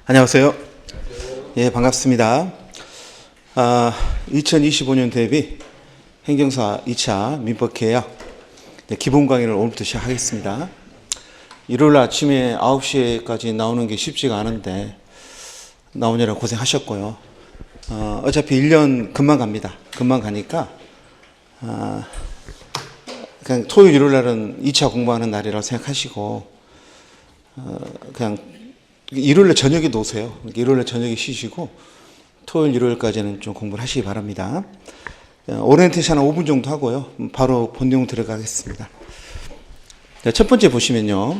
안녕하세요. 예, 반갑습니다. 2025년 대비 행정사 2차 민법개혁 기본 강의를 오늘부터 시작하겠습니다. 일요일 아침에 9시까지 나오는 게 쉽지가 않은데 나오느라 고생하셨고요. 어차피 1년 금방 갑니다. 금방 가니까 그냥 토요일 일요일 날은 2차 공부하는 날이라고 생각하시고 그냥 일요일에 저녁에 노세요. 일요일에 저녁에 쉬시고 토요일 일요일까지는 좀 공부를 하시기 바랍니다. 오리엔테이션 한 5분 정도 하고요. 바로 본 내용 들어가겠습니다. 첫 번째 보시면요.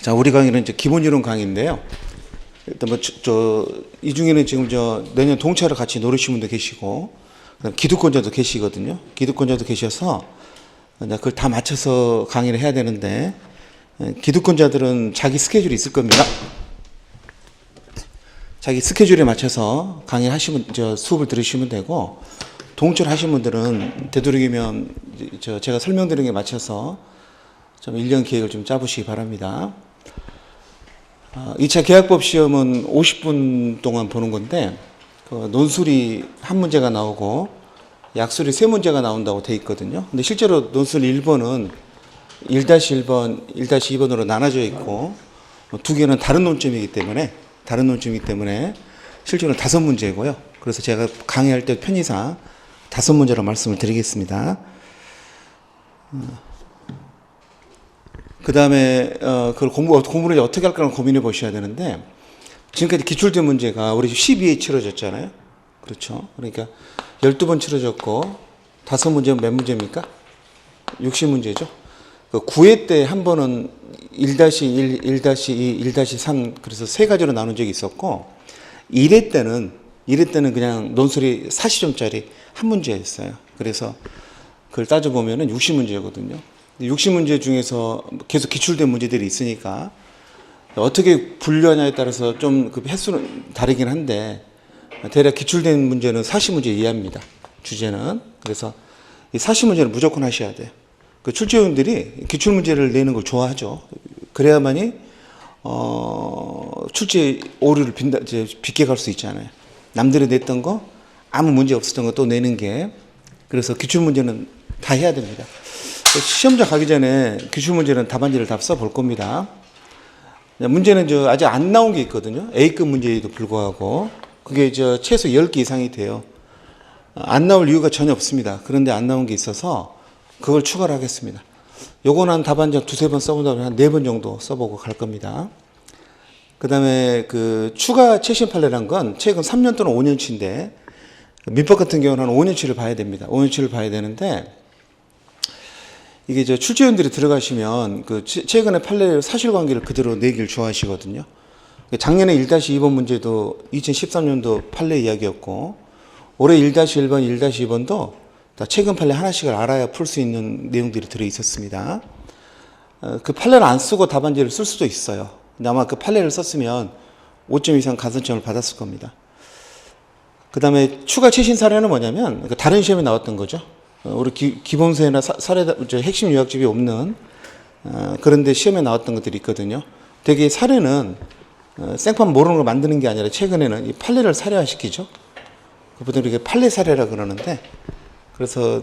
자, 우리 강의는 이제 기본 이론 강의인데요. 일단 이 중에는 지금 내년 동차를 같이 노리신 분도 계시고, 그다음 기득권자도 계시거든요. 기득권자도 계셔서 그걸 다 맞춰서 강의를 해야 되는데, 기득권자들은 자기 스케줄이 있을 겁니다. 자기 스케줄에 맞춰서 강의 하시면, 수업을 들으시면 되고, 동철 하신 분들은 되도록이면 제가 설명드린 게 맞춰서 좀 1년 계획을 좀 짜보시기 바랍니다. 2차 계약법 시험은 50분 동안 보는 건데, 논술이 한 문제가 나오고, 약술이 3문제가 나온다고 돼 있거든요. 근데 실제로 논술 1번은 1-1번, 1-2번으로 나눠져 있고, 2개는 다른 논점이기 때문에 실제로는 5문제고요. 그래서 제가 강의할 때 편의상 5문제로 말씀을 드리겠습니다. 그 다음에, 그걸 공부를 어떻게 할까를 고민해 보셔야 되는데, 지금까지 기출된 문제가 우리 12회 치러졌잖아요. 그렇죠. 그러니까 12번 치러졌고, 5문제면 몇 문제입니까? 60문제죠. 9회 때 한 번은 1-1, 1-2, 1-3 그래서 3가지로 나눈 적이 있었고 1회 때는 그냥 논술이 40점짜리 한 문제였어요. 그래서 그걸 따져보면 60문제거든요. 60문제 중에서 계속 기출된 문제들이 있으니까 어떻게 분류하냐에 따라서 좀 그 횟수는 다르긴 한데 대략 기출된 문제는 40문제 이하입니다. 주제는. 그래서 이 40문제는 무조건 하셔야 돼요. 그 출제위원들이 기출문제를 내는 걸 좋아하죠. 그래야만이, 출제 오류를 빗게 갈 수 있잖아요. 남들이 냈던 거, 아무 문제 없었던 거 또 내는 게, 그래서 기출문제는 다 해야 됩니다. 시험장 가기 전에 기출문제는 답안지를 다 써볼 겁니다. 문제는 아직 안 나온 게 있거든요. A급 문제에도 불구하고. 그게 최소 10개 이상이 돼요. 안 나올 이유가 전혀 없습니다. 그런데 안 나온 게 있어서 그걸 추가를 하겠습니다. 요거는 답안지 2-3번 써본다면 한 4번 정도 써보고 갈 겁니다. 그 다음에 추가 최신 판례란 건 최근 3년 또는 5년치인데, 민법 같은 경우는 한 5년치를 봐야 됩니다. 5년치를 봐야 되는데, 이게 출제위원들이 들어가시면 최근의 판례 사실관계를 그대로 내기를 좋아하시거든요. 작년에 1-2번 문제도 2013년도 판례 이야기였고, 올해 1-1번, 1-2번도 다 최근 판례 하나씩을 알아야 풀 수 있는 내용들이 들어 있었습니다. 그 판례를 안 쓰고 답안지를 쓸 수도 있어요. 근데 아마 그 판례를 썼으면 5점 이상 가산점을 받았을 겁니다. 그 다음에 추가 최신 사례는 뭐냐면 다른 시험에 나왔던 거죠. 우리 기본서에나 핵심 요약집이 없는 그런데 시험에 나왔던 것들이 있거든요. 되게 사례는 생판 모르는 걸 만드는 게 아니라 최근에는 이 판례를 사례화시키죠. 그분들이 이게 판례 사례라 그러는데, 그래서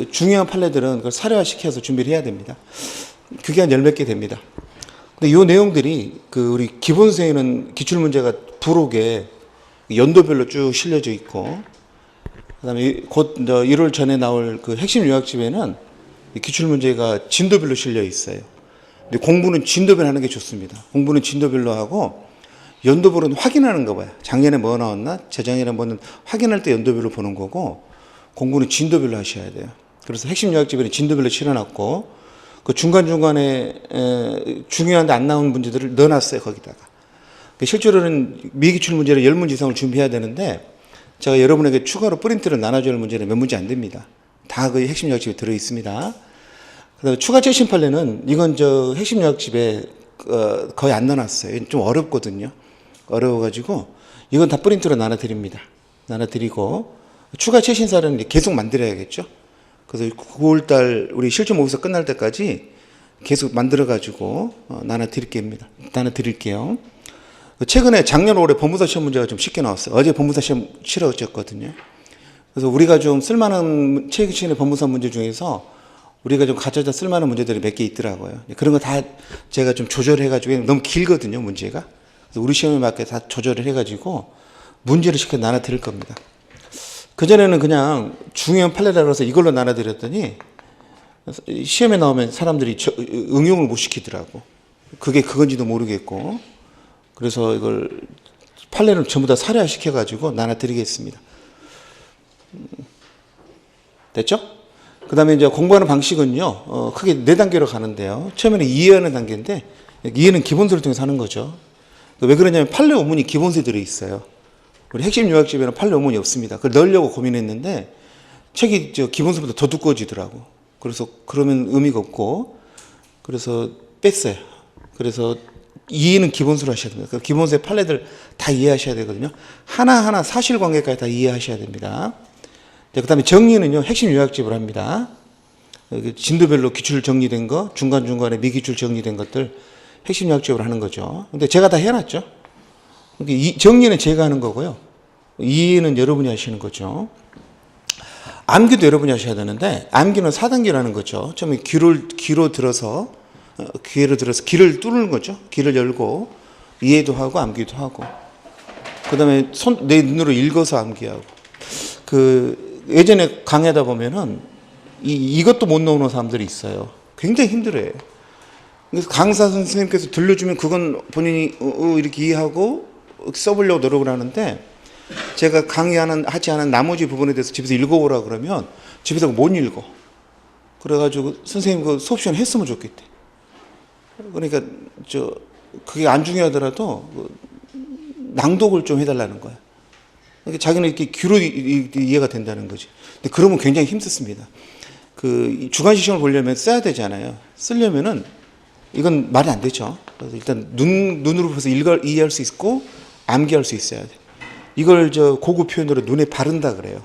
중요한 판례들은 그걸 사례화시켜서 준비를 해야 됩니다. 그게 한 10몇 개 됩니다. 근데 이 내용들이 우리 기본서에는 기출문제가 부록에 연도별로 쭉 실려져 있고, 그 다음에 곧 1월 전에 나올 핵심 요약집에는 기출문제가 진도별로 실려 있어요. 근데 공부는 진도별로 하는 게 좋습니다. 공부는 진도별로 하고, 연도별로는 확인하는 거 봐요. 작년에 뭐 나왔나? 재작년에 뭐는 확인할 때 연도별로 보는 거고, 공부는 진도별로 하셔야 돼요. 그래서 핵심 요약집에는 진도별로 실어놨고, 그 중간중간에 중요한데 안 나온 문제들을 넣어놨어요, 거기다가. 실제로는 미기출 문제를 10문제 이상을 준비해야 되는데, 제가 여러분에게 추가로 프린트를 나눠줄 문제는 몇 문제 안 됩니다. 다 거의 핵심 요약집에 들어있습니다. 그다음에 추가 최신 판례는 이건 핵심 요약집에 거의 안 넣어놨어요. 좀 어렵거든요. 어려워가지고, 이건 다 프린트로 나눠드립니다. 나눠드리고, 추가 최신 사례는 계속 만들어야겠죠. 그래서 9월달 우리 실전 모의고사 끝날 때까지 계속 만들어가지고 나눠드릴게요. 최근에 작년 올해 법무사 시험 문제가 좀 쉽게 나왔어요. 어제 법무사 시험 치러졌거든요. 그래서 우리가 좀 쓸만한 최근의 법무사 문제 중에서 우리가 좀 가져다 쓸만한 문제들이 몇 개 있더라고요. 그런 거 다 제가 좀 조절해가지고 너무 길거든요, 문제가. 그래서 우리 시험에 맞게 다 조절을 해가지고 문제를 쉽게 나눠드릴 겁니다. 그전에는 그냥 중요한 판례라고 해서 이걸로 나눠드렸더니 시험에 나오면 사람들이 응용을 못 시키더라고. 그게 그건지도 모르겠고. 그래서 이걸 판례를 전부 다 사례화 시켜가지고 나눠드리겠습니다. 됐죠? 그 다음에 이제 공부하는 방식은요, 크게 4단계로 가는데요. 처음에는 이해하는 단계인데, 이해는 기본서를 통해서 하는 거죠. 왜 그러냐면 판례 원문이 기본서에 들어있어요. 우리 핵심 요약집에는 판례 원문이 없습니다. 그걸 넣으려고 고민했는데, 책이 기본서보다 더 두꺼워지더라고. 그래서 그러면 의미가 없고, 그래서 뺐어요. 그래서 이해는 기본서로 하셔야 됩니다. 기본서의 판례들 다 이해하셔야 되거든요. 하나하나 사실관계까지 다 이해하셔야 됩니다. 그 다음에 정리는요, 핵심 요약집을 합니다. 진도별로 기출 정리된 거, 중간중간에 미기출 정리된 것들 핵심 요약집을 하는 거죠. 근데 제가 다 해놨죠. 이 정리는 제가 하는 거고요. 이해는 여러분이 하시는 거죠. 암기도 여러분이 하셔야 되는데, 암기는 4단계로 하는 거죠. 처음에 귀로 들어서, 귀를 뚫는 거죠. 귀를 열고, 이해도 하고, 암기도 하고. 그 다음에 내 눈으로 읽어서 암기하고. 예전에 강의하다 보면은 이것도 못 넣는 사람들이 있어요. 굉장히 힘들어요. 그래서 강사 선생님께서 들려주면 그건 본인이 이렇게 이해하고 써보려고 노력을 하는데 제가 하지 않은 나머지 부분에 대해서 집에서 읽어보라 그러면 집에서 못 읽어. 그래가지고 선생님 그 수업 시간에 했으면 좋겠대. 그러니까 그게 안 중요하더라도 낭독을 좀 해달라는 거야. 그러니까 자기는 이렇게 귀로 이해가 된다는 거지. 근데 그러면 굉장히 힘쓰습니다. 주관식 시험을 보려면 써야 되잖아요. 쓰려면은 이건 말이 안 되죠. 그래서 일단 눈으로 봐서 이해할 수 있고 암기할 수 있어야 돼. 이걸 고급 표현으로 눈에 바른다 그래요.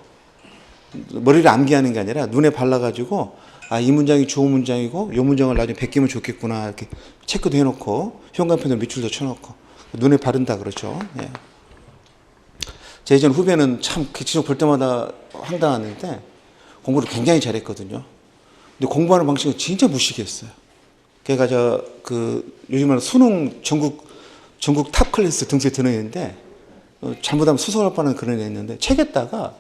머리를 암기하는 게 아니라 눈에 발라가지고 이 문장이 좋은 문장이고 이 문장을 나중에 베끼면 좋겠구나 이렇게 체크도 해놓고 현관편으로 밑줄도 쳐놓고 눈에 바른다 그러죠. 예. 제 예전 후배는 참 기출을 볼 때마다 황당했는데 공부를 굉장히 잘했거든요. 근데 공부하는 방식은 진짜 무식했어요. 걔가 요즘에는 수능 전국 탑 클래스 등수에 드는 애인데 잘못하면 수석할 뻔한 그런 애였는데 책에다가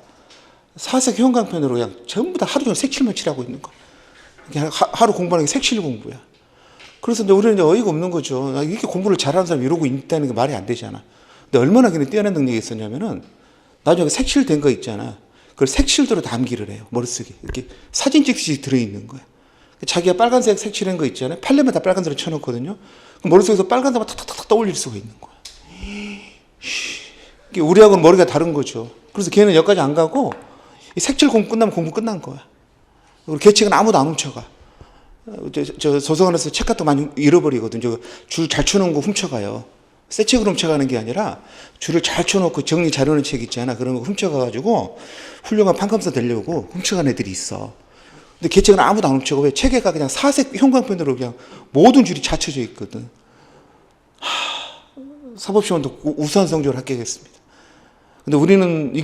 사색 현관편으로 그냥 전부 다 하루 종일 색칠만 칠하고 있는 거. 그냥 하루 공부하는 게 색칠 공부야. 그래서 이제 우리는 어이가 없는 거죠. 이렇게 공부를 잘하는 사람이 이러고 있다는 게 말이 안 되잖아. 근데 얼마나 그냥 뛰어난 능력이 있었냐면은 나중에 색칠된 거 있잖아. 그걸 색칠도로 다 암기를 해요. 머릿속에. 이렇게 사진 찍듯이 들어있는 거야. 자기가 빨간색 색칠한 거 있잖아요. 팔레면 다 빨간색으로 쳐놓거든요. 그럼 머릿속에서 빨간색만 탁탁탁 떠올릴 수가 있는 거야. 우리하고는 머리가 다른 거죠. 그래서 걔는 여기까지 안 가고 색칠 공부 끝나면 공부 끝난 거야. 그리고 걔 책은 아무도 안 훔쳐가. 도서관에서 책 같은 거 많이 잃어버리거든요. 줄 잘 쳐놓은 거 훔쳐가요. 새 책으로 훔쳐가는 게 아니라 줄을 잘 쳐놓고 정리 잘해놓은 책 있잖아. 그런 거 훔쳐가가지고 훌륭한 판검사 되려고 훔쳐간 애들이 있어. 근데 걔 책은 아무도 안 훔쳐가. 왜? 책에가 그냥 사색 형광펜으로 그냥 모든 줄이 찾혀져 있거든. 사법시험도 우수한 성적을 합격했습니다. 근데 우리는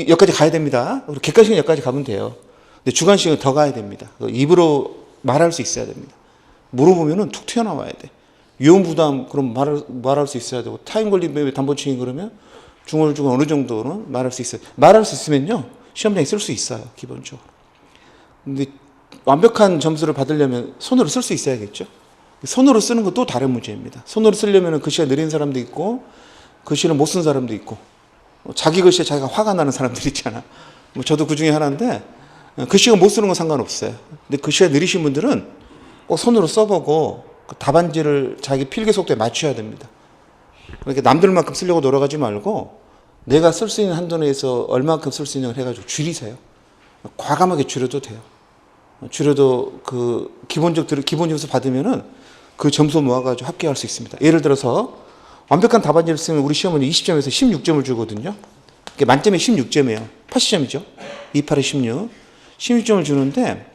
여기까지 가야 됩니다. 우리 객관식은 여기까지 가면 돼요. 근데 주관식은 더 가야 됩니다. 입으로 말할 수 있어야 됩니다. 물어보면은 툭 튀어나와야 돼. 위험부담, 그럼 말할 수 있어야 되고, 타임 걸림 담보층이 그러면 중얼중얼 어느 정도는 말할 수 있어요. 말할 수 있으면요, 시험장에 쓸 수 있어요, 기본적으로. 근데 완벽한 점수를 받으려면 손으로 쓸 수 있어야겠죠. 손으로 쓰는 건 또 다른 문제입니다. 손으로 쓰려면 글씨가 느린 사람도 있고, 글씨를 못 쓴 사람도 있고, 자기 글씨에 자기가 화가 나는 사람들 있잖아. 저도 그 중에 하나인데, 글씨가 못 쓰는 건 상관없어요. 근데 글씨가 느리신 분들은 꼭 손으로 써보고, 그 답안지를 자기 필기 속도에 맞춰야 됩니다. 그러니까 남들만큼 쓰려고 노력하지 말고 내가 쓸 수 있는 한도 내에서 얼마만큼 쓸 수 있는 걸 해가지고 줄이세요. 과감하게 줄여도 돼요. 줄여도 기본 점수 받으면은 그 점수 모아가지고 합격할 수 있습니다. 예를 들어서 완벽한 답안지를 쓰면 우리 시험은 20점에서 16점을 주거든요. 만점에 16점이에요. 80점이죠. 28에 16. 16점을 주는데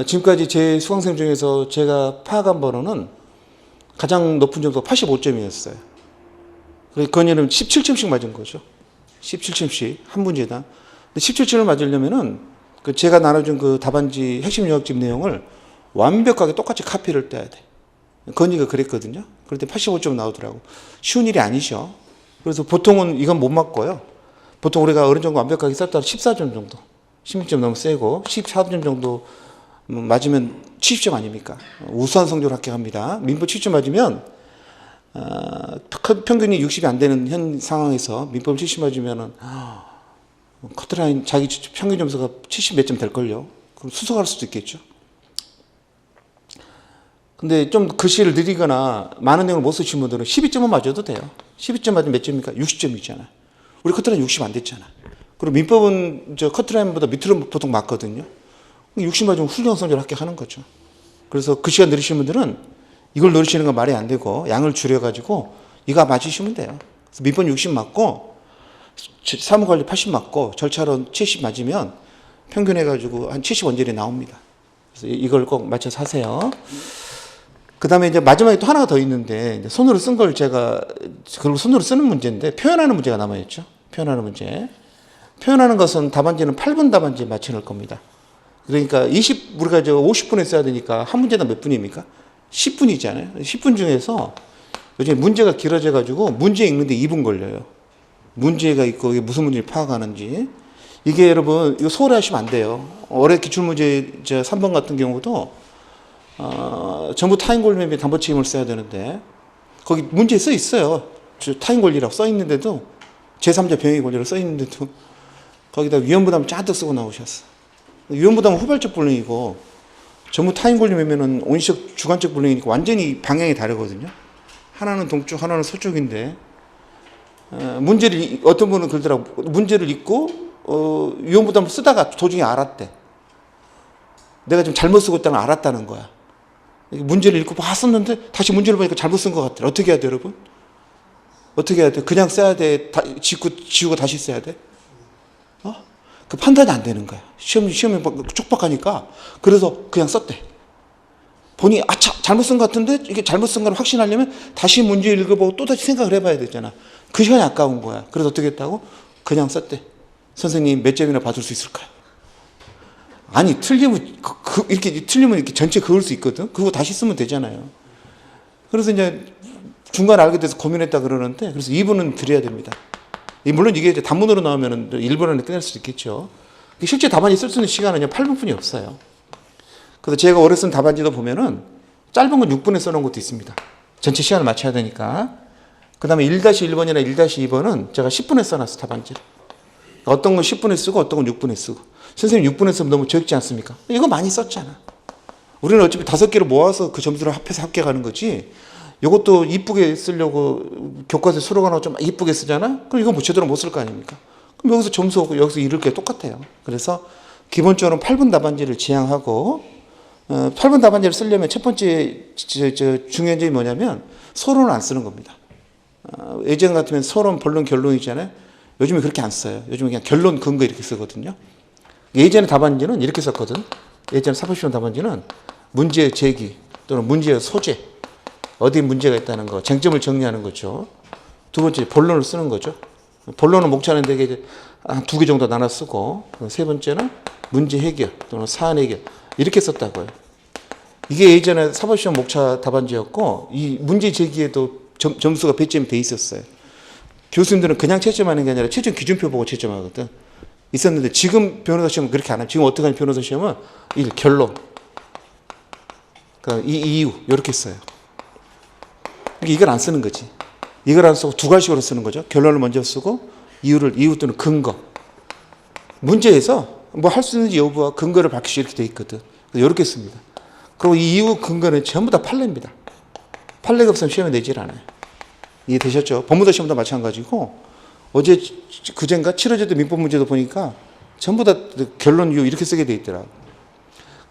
지금까지 제 수강생 중에서 제가 파악한 번호는 가장 높은 점수가 85점이었어요. 건이는 17점씩 맞은 거죠. 17점씩 한 문제당. 근데 17점을 맞으려면은 그 제가 나눠준 그 답안지 핵심 요약집 내용을 완벽하게 똑같이 카피를 떼야 돼. 건이가 그랬거든요. 그럴 때 85점 나오더라고. 쉬운 일이 아니죠. 그래서 보통은 이건 못 맞고요. 보통 우리가 어느 정도 완벽하게 썼다 14점 정도. 16점 너무 세고 14점 정도 맞으면 70점 아닙니까? 우수한 성적으로 합격합니다. 민법 70점 맞으면 평균이 60이 안 되는 현 상황에서 민법 70 맞으면은 커트라인 자기 평균 점수가 70 몇 점 될걸요. 그럼 수석할 수도 있겠죠. 근데 좀 글씨를 느리거나 많은 내용을 못 쓰신 분들은 12점은 맞아도 돼요. 12점 맞으면 몇 점입니까? 60점이잖아요. 우리 커트라인 60 안 됐잖아. 그리고 민법은 저 커트라인보다 밑으로 보통 맞거든요. 60 맞으면 훌륭한 성적을 합격하는 거죠. 그래서 글씨가 느리신 분들은 이걸 노리시는 건 말이 안 되고 양을 줄여가지고 이거 맞으시면 돼요. 그래서 민법 60 맞고 사무관리 80 맞고 절차론 70 맞으면 평균 해가지고 한 70 원절이 나옵니다. 그래서 이걸 꼭 맞춰서 하세요. 그 다음에 이제 마지막에 또 하나가 더 있는데 이제 손으로 쓴 걸 제가 그리고 손으로 쓰는 문제인데 표현하는 문제가 남아있죠. 표현하는 문제. 표현하는 것은 답안지는 8분 답안지에 맞춰 놓을 겁니다. 그러니까 우리가 저 50분에 써야 되니까 한 문제당 몇 분입니까? 10분이잖아요. 10분 중에서 요즘 문제가 길어져 가지고 문제 읽는데 2분 걸려요. 문제가 있고 이게 무슨 문제를 파악하는지. 이게 여러분 이거 소홀히 하시면 안 돼요. 올해 기출문제 3번 같은 경우도 전부 타인 권리 및 담보 책임을 써야 되는데 거기 문제에 써 있어요. 타인 권리라고 써 있는데도 제3자 병의 권리로 써 있는데도 거기다 위헌부담 잔뜩 쓰고 나오셨어. 위헌부담은 후발적 불능이고 전부 타인 권리 매매는 온시적 주관적 불능이니까 완전히 방향이 다르거든요. 하나는 동쪽, 하나는 서쪽인데 문제를 어떤 분은 그러더라고. 문제를 읽고 위헌부담을 쓰다가 도중에 알았대. 내가 좀 잘못 쓰고 있다는 걸 알았다는 거야. 문제를 읽고 봤었는데 다시 문제를 보니까 잘못 쓴 것 같아. 어떻게 해야 돼, 여러분? 어떻게 해야 돼? 그냥 써야 돼? 지우고 다시 써야 돼? 그 판단이 안 되는 거야. 시험이 촉박하니까. 그래서 그냥 썼대. 본인이 잘못 쓴 것 같은데 이게 잘못 쓴 걸 확신하려면 다시 문제 읽어보고 또 다시 생각을 해봐야 되잖아. 그 시간이 아까운 거야. 그래서 어떻게 했다고? 그냥 썼대. 선생님 몇 점이나 받을 수 있을까요? 아니 틀리면 이렇게 전체 그을 수 있거든. 그거 다시 쓰면 되잖아요. 그래서 이제 중간에 알게 돼서 고민했다 그러는데 그래서 2분은 드려야 됩니다. 물론 이게 이제 단문으로 나오면 1분 안에 끝낼 수도 있겠죠. 실제 답안지 쓸 수 있는 시간은 8분뿐이 없어요. 그래서 제가 올해 쓴 답안지도 보면은 짧은 건 6분에 써놓은 것도 있습니다. 전체 시간을 맞춰야 되니까. 그 다음에 1-1번이나 1-2번은 제가 10분에 써놨어, 답안지를. 어떤 건 10분에 쓰고 어떤 건 6분에 쓰고. 선생님 6분에 쓰면 너무 적지 않습니까? 이거 많이 썼잖아. 우리는 어차피 5개를 모아서 그 점수를 합해서 합격하는 거지. 이것도 이쁘게 쓰려고 교과서에 수록하고 좀 이쁘게 쓰잖아? 그럼 이건 제대로 못 쓸 거 아닙니까? 그럼 여기서 점수 오고 여기서 이럴 게 똑같아요. 그래서 기본적으로 8분 답안지를 지향하고 8분 답안지를 쓰려면 첫 번째 중요한 점이 뭐냐면 서론을 안 쓰는 겁니다. 예전 같으면 서론, 본론, 결론이잖아요. 요즘에 그렇게 안 써요. 요즘에 그냥 결론, 근거 이렇게 쓰거든요. 예전에 답안지는 이렇게 썼거든. 예전에 사법시험 답안지는 문제 제기 또는 문제의 소재, 어디 문제가 있다는 거, 쟁점을 정리하는 거죠. 두 번째, 본론을 쓰는 거죠. 본론은 목차는 되게 한 2개 정도 나눠 쓰고, 세 번째는 문제 해결 또는 사안 해결 이렇게 썼다고요. 이게 예전에 사법시험 목차 답안지였고 이 문제 제기에도 점수가 배점이 돼 있었어요. 교수님들은 그냥 채점하는 게 아니라 채점 기준표 보고 채점하거든. 있었는데 지금 변호사 시험은 그렇게 안 해요. 지금 어떻게 하는 변호사 시험은 결론, 그러니까 이 이유 이렇게 써요. 이걸 안 쓰는 거지. 이걸 안 쓰고 두 가지로 쓰는 거죠. 결론을 먼저 쓰고 이유 또는 근거. 문제에서 뭐 할 수 있는지 여부와 근거를 밝히시 이렇게 돼 있거든. 이렇게 씁니다. 그리고 이 이유 근거는 전부 다 판례입니다. 판례가 없으면 시험에 내질 않아요. 이해되셨죠? 법무사 시험도 마찬가지고 어제 그젠가 치러졌던 민법 문제도 보니까 전부 다 결론 이유 이렇게 쓰게 돼 있더라고요.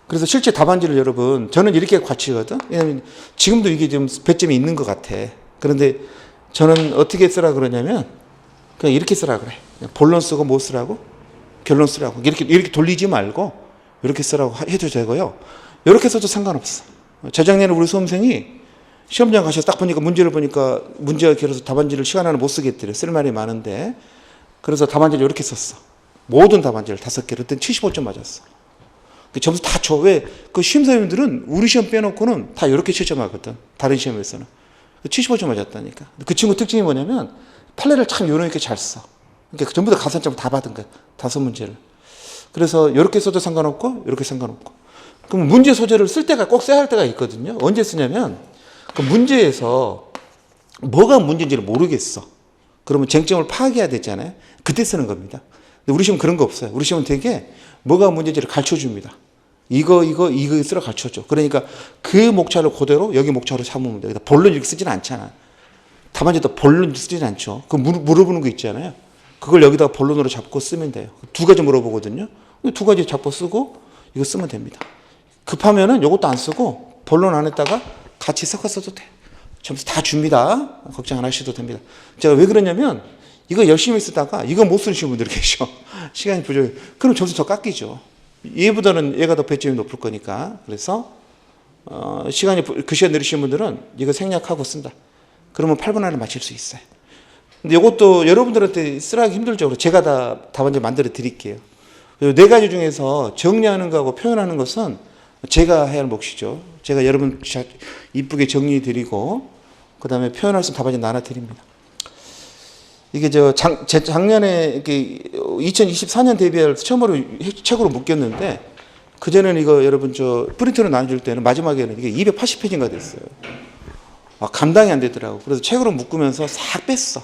그래서 실제 답안지를 여러분 저는 이렇게 과치거든. 왜냐하면 지금도 이게 좀 배점이 있는 것 같아. 그런데 저는 어떻게 쓰라 그러냐면 그냥 이렇게 쓰라 그래. 본론 쓰고 뭐 쓰라고? 결론 쓰라고. 이렇게 돌리지 말고 이렇게 쓰라고 해도 되고요. 이렇게 써도 상관없어. 재작년에 우리 수험생이 시험장 가셔서 딱 보니까 문제를 보니까 문제가 길어서 답안지를 시간 안에 못 쓰겠더래. 쓸 말이 많은데. 그래서 답안지를 이렇게 썼어. 모든 답안지를 5개를. 그때 75점 맞았어. 그 점수 다 줘. 왜? 그 시험 선생님들은 우리 시험 빼놓고는 다 이렇게 채점하거든. 다른 시험에서는. 75점 맞았다니까. 그 친구 특징이 뭐냐면 판례를 참 요령있게 잘 써. 그러니까 전부 다 가산점 다 받은 거야. 5문제를. 그래서 이렇게 써도 상관없고 이렇게 상관없고. 그럼 문제 소재를 쓸 때가 꼭 써야 할 때가 있거든요. 언제 쓰냐면 그 문제에서 뭐가 문제인지를 모르겠어. 그러면 쟁점을 파악해야 되잖아요. 그때 쓰는 겁니다. 근데 우리 시험은 그런 거 없어요. 우리 시험은 되게 뭐가 문제인지를 가르쳐줍니다. 이거 쓰라 가르쳐줘. 그러니까 그 목차를 그대로 여기 목차로 삼으면 돼. 본론 이렇게 쓰진 않잖아. 답안지도 본론 쓰진 않죠. 그 물어보는 거 있잖아요. 그걸 여기다가 본론으로 잡고 쓰면 돼요. 2가지 물어보거든요. 2가지 잡고 쓰고 이거 쓰면 됩니다. 급하면은 이것도 안 쓰고 본론 안에다가 같이 섞어 써도 돼. 점수 다 줍니다. 걱정 안 하셔도 됩니다. 제가 왜 그러냐면 이거 열심히 쓰다가 이거 못 쓰시는 분들이 계셔. 시간이 부족해. 그럼 점수 더 깎이죠. 얘보다는 얘가 더 배점이 높을 거니까. 그래서 시간이 그 시간 내리시는 분들은 이거 생략하고 쓴다. 그러면 8분 안에 맞힐 수 있어요. 근데 이것도 여러분들한테 쓰라기 힘들죠. 그래서 제가 다 답안지 만들어 드릴게요. 4가지 중에서 정리하는 거하고 표현하는 것은 제가 해야 할 몫이죠. 제가 여러분 이쁘게 정리해 드리고 그 다음에 표현할 수 있는 답안지 나눠 드립니다. 이게 작년에 2024년 대비할 처음으로 책으로 묶였는데 그전에는 이거 여러분 프린트로 나눠줄 때는 마지막에는 이게 280페이지인가 됐어요. 감당이 안 되더라고. 그래서 책으로 묶으면서 싹 뺐어.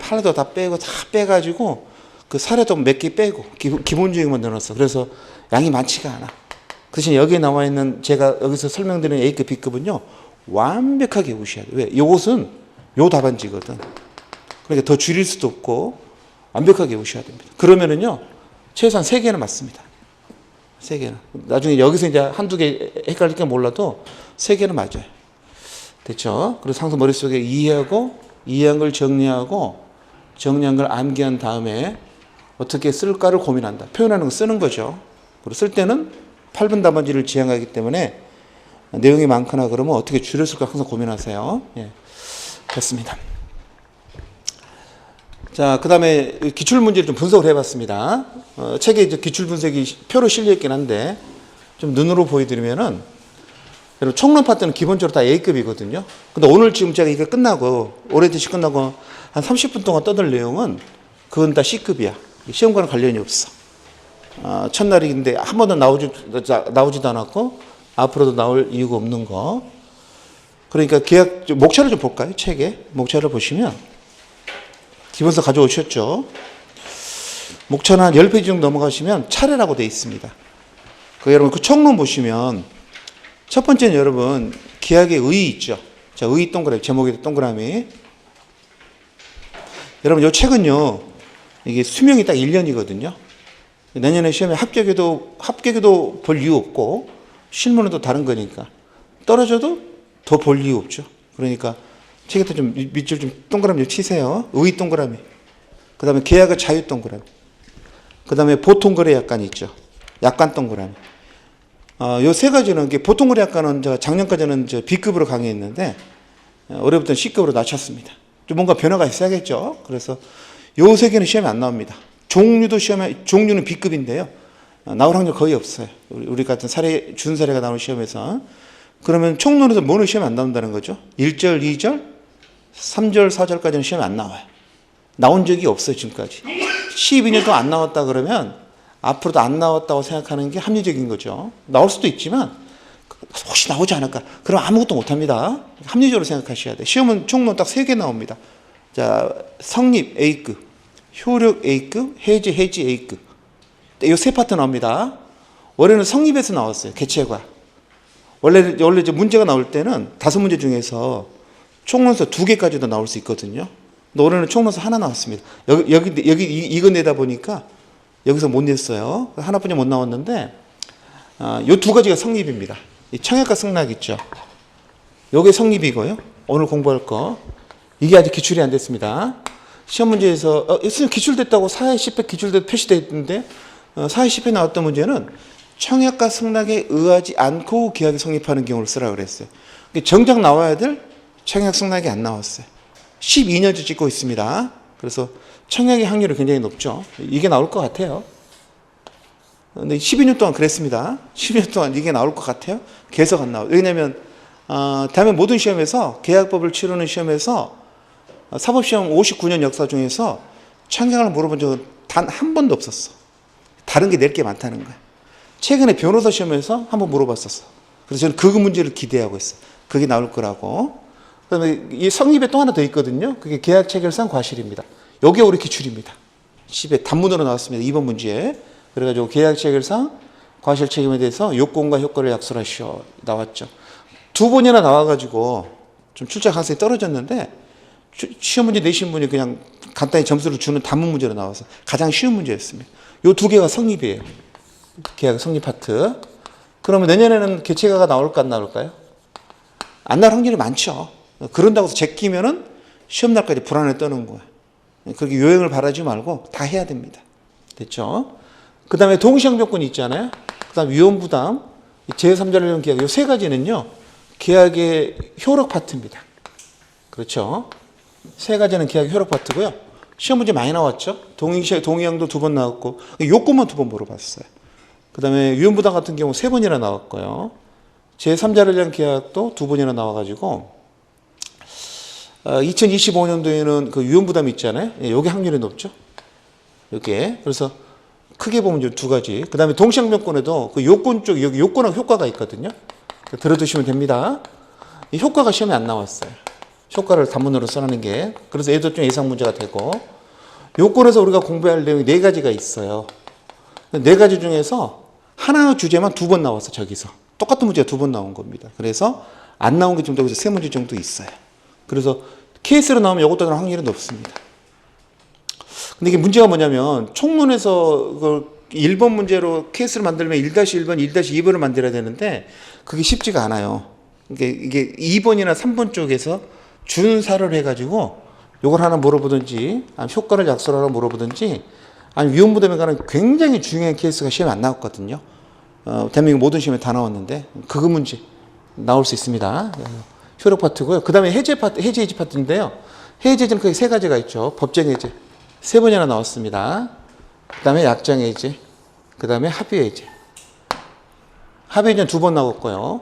팔도 다 빼고 다 빼가지고 그 사례도 몇 개 빼고 기본적인만 넣어놨어. 그래서 양이 많지가 않아. 그 대신 여기에 나와 있는 제가 여기서 설명드리는 A급, B급은요 완벽하게 외우셔야 돼요. 왜? 이것은 요 답안지거든. 그러니까 더 줄일 수도 없고 완벽하게 외우셔야 됩니다. 그러면은요 최소한 3개는 맞습니다. 3개는. 나중에 여기서 이제 한두 개 헷갈릴까 몰라도 3개는 맞아요. 됐죠? 그래서 항상 머릿속에 이해한 걸 정리하고 정리한 걸 암기한 다음에 어떻게 쓸까를 고민한다. 표현하는 거 쓰는 거죠. 그리고 쓸 때는 8분 답안지를 지향하기 때문에 내용이 많거나 그러면 어떻게 줄였을까 항상 고민하세요. 예. 됐습니다. 자, 그 다음에 기출문제를 좀 분석을 해봤습니다. 책에 이제 기출분석이 표로 실려있긴 한데 좀 눈으로 보여드리면은 여러분 총론 파트는 기본적으로 다 A급이거든요. 근데 오늘 지금 제가 이거 끝나고 오렌지 끝나고 한 30분 동안 떠들 내용은 그건 다 C급이야. 시험과는 관련이 없어. 첫날인데 한 번도 나오지도 않았고 앞으로도 나올 이유가 없는 거. 그러니까 계약 목차를 좀 볼까요? 책에 목차를 보시면 기본서 가져오셨죠. 목차는 한 10페이지 정도 넘어가시면 차례라고 되어 있습니다. 여러분 그 총론 보시면 첫 번째는 여러분 계약의 의의 있죠. 자, 의의 동그라미, 제목에 동그라미. 여러분 이 책은요 이게 수명이 딱 1년이거든요. 내년에 시험에 합격해도 볼 이유 없고 실무는 또 다른 거니까 떨어져도 더 볼 이유 없죠. 그러니까 책에다 좀 밑줄 좀 동그라미 좀 치세요. 의의 동그라미. 그 다음에 계약의 자유 동그라미. 그 다음에 보통 거래 약관 있죠. 약관 동그라미. 요 3가지는 보통 거래 약관은 작년까지는 B급으로 강의했는데 올해부터는 C급으로 낮췄습니다. 좀 뭔가 변화가 있어야겠죠. 그래서 요 3개는 시험에 안 나옵니다. 종류는 B급인데요. 나올 확률 거의 없어요. 우리 같은 준 사례가 나오는 시험에서. 그러면 총론에서 뭐는 시험에 안 나온다는 거죠? 1절, 2절, 3절, 4절까지는 시험에 안 나와요. 나온 적이 없어요, 지금까지. 12년 동안 안 나왔다 그러면 앞으로도 안 나왔다고 생각하는 게 합리적인 거죠. 나올 수도 있지만 혹시 나오지 않을까? 그럼 아무것도 못합니다. 합리적으로 생각하셔야 돼요. 시험은 총론 딱 3개 나옵니다. 자, 성립 A급, 효력 A급, 해지 A급. 이 3파트 나옵니다. 원래는 성립에서 나왔어요. 개체가. 원래 이제 문제가 나올 때는 5문제 중에서 총론서 2개까지도 나올 수 있거든요. 근데 올해는 총론서 하나 나왔습니다. 여기 이거 내다 보니까 여기서 못 냈어요. 하나뿐이 못 나왔는데 요 2가지가 성립입니다. 이 청약과 승낙 있죠. 요게 성립이고요. 오늘 공부할 거. 이게 아직 기출이 안 됐습니다. 시험 문제에서 기출됐다고 4회 10회 기출됐 표시되어 있는데 4회 10회 나왔던 문제는 청약과 승낙에 의하지 않고 계약이 성립하는 경우를 쓰라고 그랬어요. 정작 나와야 될 청약 승낙이 안 나왔어요. 12년째 찍고 있습니다. 그래서 청약의 확률이 굉장히 높죠. 이게 나올 것 같아요. 근데 12년 동안 그랬습니다. 12년 동안 이게 나올 것 같아요. 계속 안 나와요. 왜냐하면 대한민국 모든 시험에서 계약법을 치르는 시험에서 사법시험 59년 역사 중에서 청약을 물어본 적은 단 한 번도 없었어. 다른 게 낼 게 많다는 거야. 최근에 변호사 시험에서 한번 물어봤었어. 그래서 저는 그 문제를 기대하고 있어요. 그게 나올 거라고. 그다음에 이 성립에 또 하나 더 있거든요. 그게 계약 체결상 과실입니다. 요게 우리 기출입니다. 10에 단문으로 나왔습니다. 2번 문제. 그래가지고 계약 체결상 과실 책임에 대해서 요건과 효과를 약속하시오 나왔죠. 두 번이나 나와가지고 좀 출제 가능성이 떨어졌는데 시험 문제 내신 분이 그냥 간단히 점수를 주는 단문 문제로 나와서 가장 쉬운 문제였습니다. 요 두 개가 성립이에요. 계약 성립 파트. 그러면 내년에는 개체가가 나올까 안 나올까요? 안 나올 확률이 많죠. 그런다고 해서 제끼면은 시험 날까지 불안에 떠는 거예요. 그렇게 요행을 바라지 말고 다 해야 됩니다. 됐죠? 그 다음에 동시행정권이 있잖아요. 그 다음 위험부담, 제3자를 위한 계약, 이 세 가지는요, 계약의 효력 파트입니다. 그렇죠? 세 가지는 계약 효력 파트고요. 시험 문제 많이 나왔죠? 동의항도 2번 나왔고, 요건만 2번 물어봤어요. 그 다음에 위험부담 같은 경우 3번이나 나왔고요. 제3자를 위한 계약도 2번이나 나와가지고, 2025년도에는 그 위험부담이 있잖아요. 요게 확률이 높죠? 이렇게. 그래서 크게 보면 이 두 가지. 그 다음에 동시행정권에도 그 요건 쪽, 여기 요건하고 효과가 있거든요. 들어두시면 됩니다. 이 효과가 시험에 안 나왔어요. 효과를 단문으로 써놓는 게. 그래서 얘도 좀 예상 문제가 되고. 요건에서 우리가 공부할 내용이 4가지가 있어요. 4가지 중에서 하나 주제만 2번 나왔어, 저기서. 똑같은 문제가 2번 나온 겁니다. 그래서 안 나온 게 좀 더 여기서 3문제 정도 있어요. 그래서 케이스로 나오면 이것도 확률이 높습니다. 근데 이게 문제가 뭐냐면 총론에서 그 1번 문제로 케이스를 만들면 1-1번, 1-2번을 만들어야 되는데 그게 쉽지가 않아요. 이게 2번이나 3번 쪽에서 준사를 해가지고 요걸 하나 물어보든지 아니면 효과를 약속하라 물어보든지 아니면 위험부담에 관한 굉장히 중요한 케이스가 시험에 안 나왔거든요. 대한민국 모든 시험에 다 나왔는데 그거 문제 나올 수 있습니다. 효력 파트고요. 그 다음에 해제 해지 파트인데요. 해제는 크게 3가지가 있죠. 법정 해제. 3번이나 나왔습니다. 그 다음에 약정 해제. 그 다음에 합의 해제. 합의 해제는 2번 나왔고요.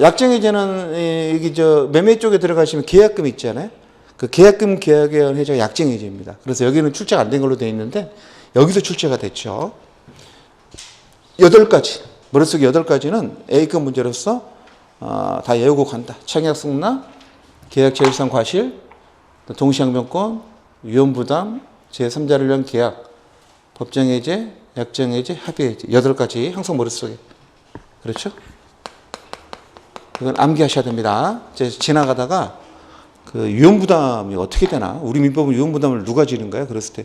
약정 해제는 여기 매매 쪽에 들어가시면 계약금 있잖아요. 그 계약금 계약에 의한 해제가 약정 해제입니다. 그래서 여기는 출제가 안 된 걸로 되어 있는데 여기서 출제가 됐죠. 8가지. 머릿속에 8가지는 A급 문제로서 다 외우고 간다. 청약 승낙, 계약 체결상 과실, 동시행정권, 위험부담, 제3자를 위한 계약, 법정해제, 약정해제, 합의해제 8가지 항상 머릿속에. 그렇죠? 이건 암기하셔야 됩니다. 지나가다가 그 위험부담이 어떻게 되나? 우리 민법은 위험부담을 누가 지는가요? 그랬을 때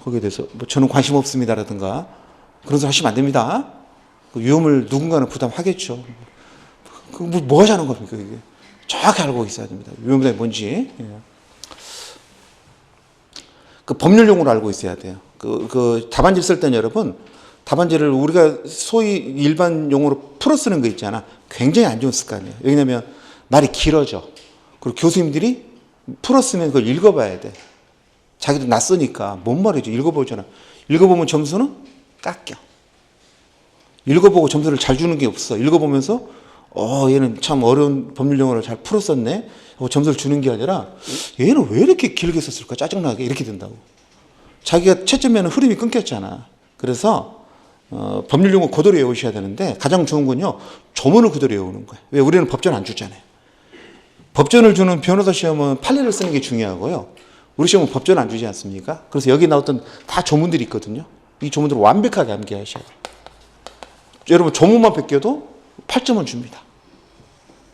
거기에 대해서 뭐 저는 관심 없습니다라든가 그런 소리 하시면 안 됩니다. 그 위험을 누군가는 부담하겠죠. 뭐 하자는 겁니까? 이게 정확히 알고 있어야 됩니다. 위험부담이 뭔지. 그 법률 용어를 알고 있어야 돼요. 그 답안지 쓸 때는 여러분, 답안지를 우리가 소위 일반 용어로 풀어 쓰는 거 있잖아. 굉장히 안 좋은 습관이에요. 왜냐면 말이 길어져. 그리고 교수님들이 풀어 쓰면 그걸 읽어봐야 돼. 자기도 낯서니까 뭔 말이지? 읽어보잖아. 읽어보면 점수는 깎여. 읽어보고 점수를 잘 주는 게 없어. 읽어보면서 얘는 참 어려운 법률 용어를 잘 풀어 썼네. 하고 점수를 주는 게 아니라 얘는 왜 이렇게 길게 썼을까? 짜증나게 이렇게 된다고. 자기가 채점에는 흐름이 끊겼잖아. 그래서 법률 용어 그대로 외우셔야 되는데 가장 좋은 건요. 조문을 그대로 외우는 거예요. 왜? 우리는 법전 안 주잖아요. 법전을 주는 변호사 시험은 판례를 쓰는 게 중요하고요. 우리 시험은 법전 안 주지 않습니까? 그래서 여기 나왔던 다 조문들이 있거든요. 이 조문들을 완벽하게 암기하셔야 돼요. 여러분 조문만 베껴도 8점을 줍니다.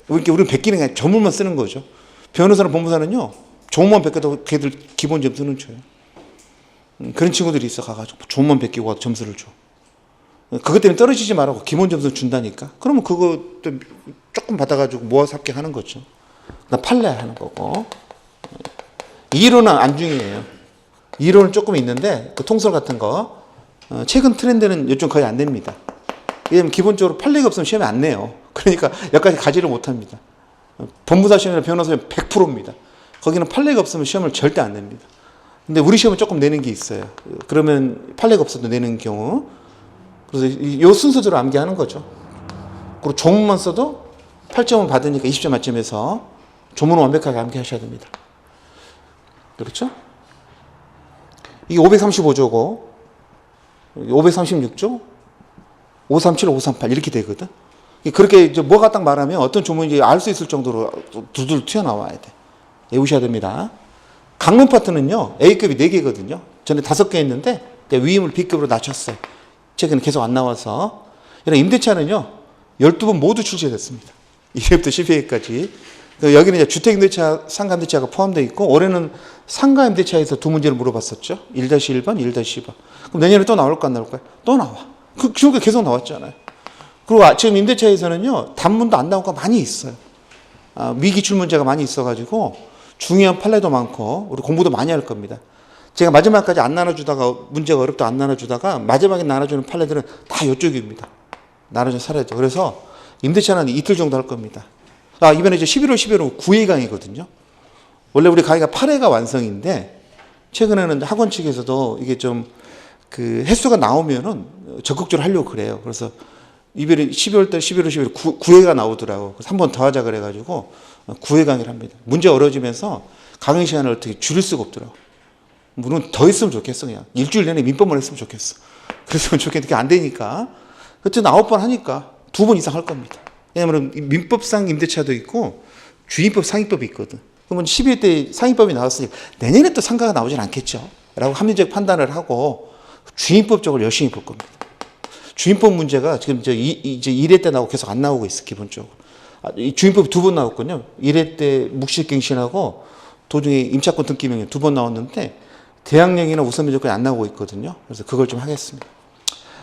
이렇게 우리는 베끼는 게 아니라 조문만 쓰는 거죠. 변호사나 법무사는요. 조문만 베껴도 걔들 기본 점수는 줘요. 그런 친구들이 있어 가가지고 조문만 베끼고 와도 점수를 줘. 그것 때문에 떨어지지 말라고 기본 점수를 준다니까. 그러면 그거 조금 받아가지고 모아서 합격하는 거죠. 판례 하는 거고. 이론은 안 중요해요. 이론은 조금 있는데 그 통설 같은 거 최근 트렌드는 요즘 거의 안 됩니다. 왜냐면 기본적으로 판례가 없으면 시험에 안 내요. 그러니까 여기까지 가지를 못합니다. 법무사 시험이나 변호사 시험 100%입니다. 거기는 판례가 없으면 시험을 절대 안 냅니다. 근데 우리 시험은 조금 내는 게 있어요. 그러면 판례가 없어도 내는 경우. 그래서 이 순서대로 암기하는 거죠. 그리고 조문만 써도 8점을 받으니까 20점 만점에서 조문을 완벽하게 암기하셔야 됩니다. 그렇죠? 이게 535조고 536조 537, 538 이렇게 되거든. 그렇게 이제 뭐가 딱 말하면 어떤 조문인지 알 수 있을 정도로 두들 튀어나와야 돼. 외우셔야 됩니다. 강론 파트는요, A급이 4개거든요. 전에 5개 했는데, 위임을 B급으로 낮췄어요. 최근에 계속 안 나와서. 이런 임대차는요, 12번 모두 출제됐습니다. 1회부터 12회까지. 여기는 이제 주택임대차, 상가임대차가 포함되어 있고, 올해는 상가임대차에서 2문제를 물어봤었죠. 1-1번, 1-2번. 그럼 내년에 또 나올까, 안 나올까요? 또 나와. 그 기록에 계속 나왔잖아요. 그리고 지금 임대차에서는요, 단문도 안 나온 거 많이 있어요. 미기출 문제가 많이 있어가지고, 중요한 판례도 많고, 우리 공부도 많이 할 겁니다. 제가 마지막까지 안 나눠주다가, 문제가 어렵다 안 나눠주다가, 마지막에 나눠주는 판례들은 다 이쪽입니다. 나눠줘 살아야죠. 그래서 임대차는 이틀 정도 할 겁니다. 이번에 이제 11월, 12월은 9회 강의거든요. 원래 우리 강의가 8회가 완성인데, 최근에는 학원 측에서도 이게 좀, 횟수가 나오면은 적극적으로 하려고 그래요. 그래서 이번에 12월 달, 11월, 12월 9회가 나오더라고. 그래서 한 번 더 하자 그래가지고 9회 강의를 합니다. 문제 어려워지면서 강의 시간을 어떻게 줄일 수가 없더라고. 물론 더 했으면 좋겠어. 그냥 일주일 내내 민법만 했으면 좋겠어. 그랬으면 좋겠는데 안 되니까. 어쨌든 9번 하니까 2번 이상 할 겁니다. 왜냐하면 민법상 임대차도 있고 주임법 상위법이 있거든. 그러면 12회 때 상위법이 나왔으니까 내년에 또 상가가 나오진 않겠죠. 라고 합리적 판단을 하고 주임법적으로 열심히 볼 겁니다. 주임법 문제가 지금 이제 1회 때 나오고 계속 안 나오고 있어, 기본적으로. 주임법이 2번 나왔거든요. 1회 때 묵시갱신하고 도중에 임차권 등기명령 2번 나왔는데 대항력이나 우선면 조건이 안 나오고 있거든요. 그래서 그걸 좀 하겠습니다.